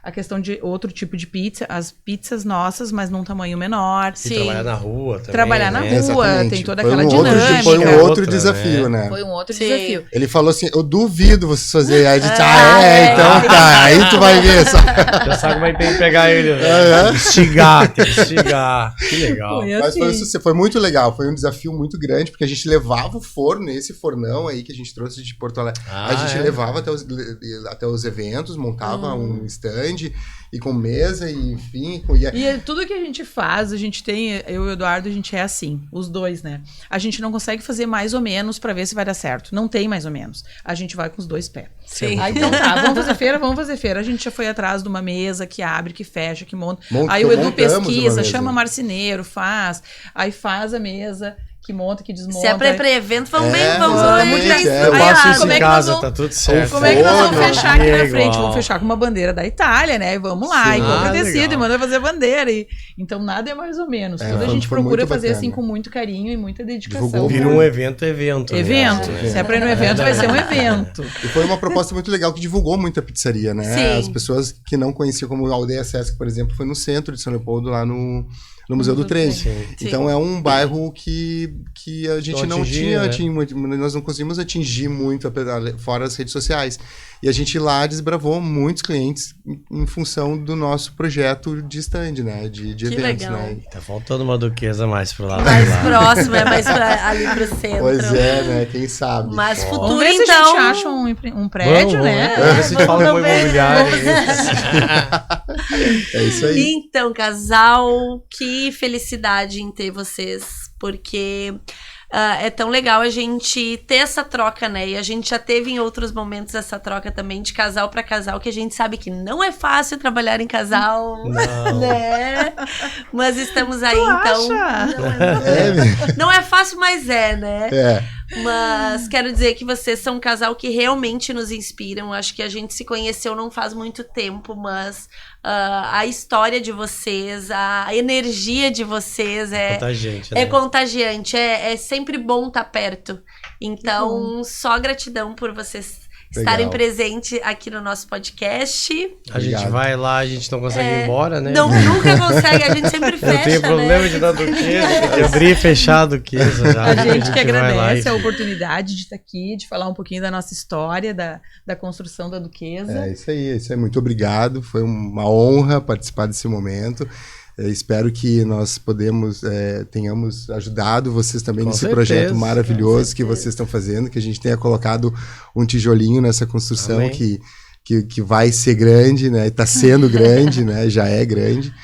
a questão de outro tipo de pizza, as pizzas nossas, mas num tamanho menor. E trabalhar na rua também. Trabalhar na né? rua, Exatamente. tem toda Foi aquela um outro- dinâmica. Foi um Outra, outro né? desafio, né? Foi um outro Sim. desafio. Ele falou assim, eu duvido vocês fazerem. Aí a gente, então é. tá, aí tu vai ver só. Já sabe como é que tem que pegar ele, né? Tem que instigar, tem que instigar. Que legal. Foi Mas foi, assim. foi muito legal, foi um desafio muito grande, porque a gente levava o forno, esse fornão aí que a gente trouxe de Porto Alegre. A gente levava até os eventos, montava um stand e com mesa, e enfim. E tudo que a gente faz, a gente tem, eu e o Eduardo, a gente é assim, os dois, né? A gente não consegue fazer mais ou menos pra ver se vai dar certo. Não tem mais ou menos. A gente vai com os dois pés. Sim. Aí então tá, vamos fazer feira. A gente já foi atrás de uma mesa que abre, que fecha, que monta. Aí o Edu montamos uma pesquisa, mesa. chama marceneiro, faz. Aí faz a mesa, que monta, que desmonta. Se é pré-evento, vamos bem, É, vamos exatamente, bem. é. Eu Aí, faço isso como é em que nós casa, vamos- tá tudo certo. Como é que nós vamos Forno, fechar aqui na igual. frente? Vamos fechar com uma bandeira da Itália, né? E vamos lá, Sim. e compra tecido, legal. e manda fazer bandeira. Então nada é mais ou menos. Tudo a gente foi procura muito fazer bacana. assim com muito carinho e muita dedicação. Divulgou Vira um evento. Evento. né? Se é pra ir no evento, vai ser um evento. E foi uma proposta muito legal que divulgou muito a pizzaria, né? Sim. As pessoas que não conheciam, como a Aldeia Sesc, por exemplo, foi no centro de São Leopoldo, lá no Museu do Trem. Então é um bairro que a gente não tinha muito, nós não conseguimos atingir muito fora as redes sociais. E a gente lá desbravou muitos clientes em função do nosso projeto de stand, né? De eventos, legal. né? Tá faltando uma duquesa mais pro lado Mais de lá. próximo, é mais ali pro centro. Pois é, né? Quem sabe? Mas Ó. futuro, Vamos ver se a então. gente acha um prédio, Vamos, né? Vamos ver se a gente fala com o imobiliário. É isso aí. Então, casal, que felicidade em ter vocês, porque é tão legal a gente ter essa troca, né? E a gente já teve em outros momentos essa troca também de casal para casal, que a gente sabe que não é fácil trabalhar em casal, Não. né? Mas estamos aí, então. acha? Não é fácil, mas é, né? É. Mas quero dizer que vocês são um casal que realmente nos inspiram. Acho que a gente se conheceu não faz muito tempo, mas a história de vocês, a energia de vocês Contagiante, né? é contagiante. É sempre bom estar perto. Então, só gratidão por vocês estarem presentes aqui no nosso podcast. A gente Obrigado. vai lá, a gente não consegue ir embora, né? Não, nunca consegue, a gente sempre fecha, Eu tenho problema né? de dar duquesa, tem que abrir e fechar a duquesa já. A gente que vai lá agradece e- a oportunidade de estar aqui, de falar um pouquinho da nossa história, da construção da Duquesa. É isso aí, muito obrigado. Foi uma honra participar desse momento. Espero que nós tenhamos ajudado vocês também Com nesse certeza, projeto maravilhoso com que certeza. vocês estão fazendo, que a gente tenha colocado um tijolinho nessa construção Amém. que vai ser grande, né? Está sendo grande, né? Já é grande.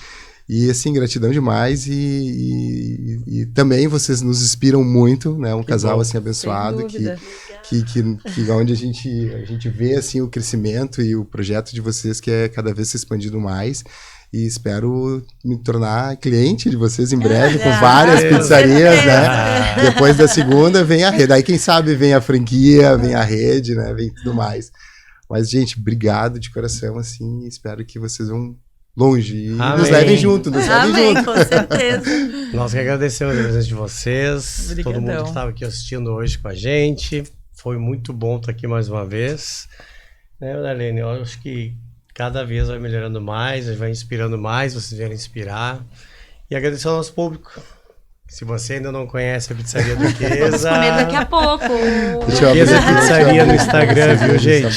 E assim, gratidão demais e também vocês nos inspiram muito, né? Um casal bom. assim abençoado Sem dúvida. que onde a gente vê assim o crescimento e o projeto de vocês que é cada vez se expandindo mais. E espero me tornar cliente de vocês em breve, com várias certeza. pizzarias, né? Depois da segunda vem a rede. Aí, quem sabe, vem a franquia, vem a rede, né? Vem tudo mais. Mas, gente, obrigado de coração, assim. Espero que vocês vão longe e Amém. nos levem junto, nos levem Amém, junto. com certeza. Nós que agradecemos a presença de vocês, Obrigadão. todo mundo que estava aqui assistindo hoje com a gente. Foi muito bom estar aqui mais uma vez. Né, Darlene? Eu acho que cada vez vai melhorando mais, vai inspirando mais, vocês vieram inspirar. E agradecer ao nosso público, que Se você ainda não conhece a Pizzaria Vamos Duquesa... comer daqui a pouco. Duquesa Pizzaria no Instagram, viu, gente?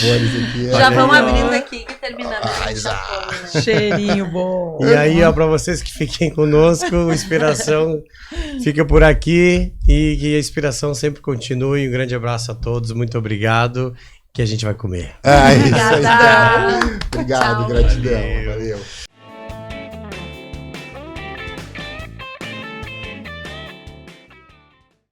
Já vamos aí, ó. abrindo aqui e terminando. a gente tá fome, né? Cheirinho bom. E aí, ó, pra vocês que fiquem conosco, o Inspiração fica por aqui e que a Inspiração sempre continue. Um grande abraço a todos, muito obrigado, que a gente vai comer. É isso aí. Obrigada. Obrigado, Tchau. gratidão. Valeu. Valeu.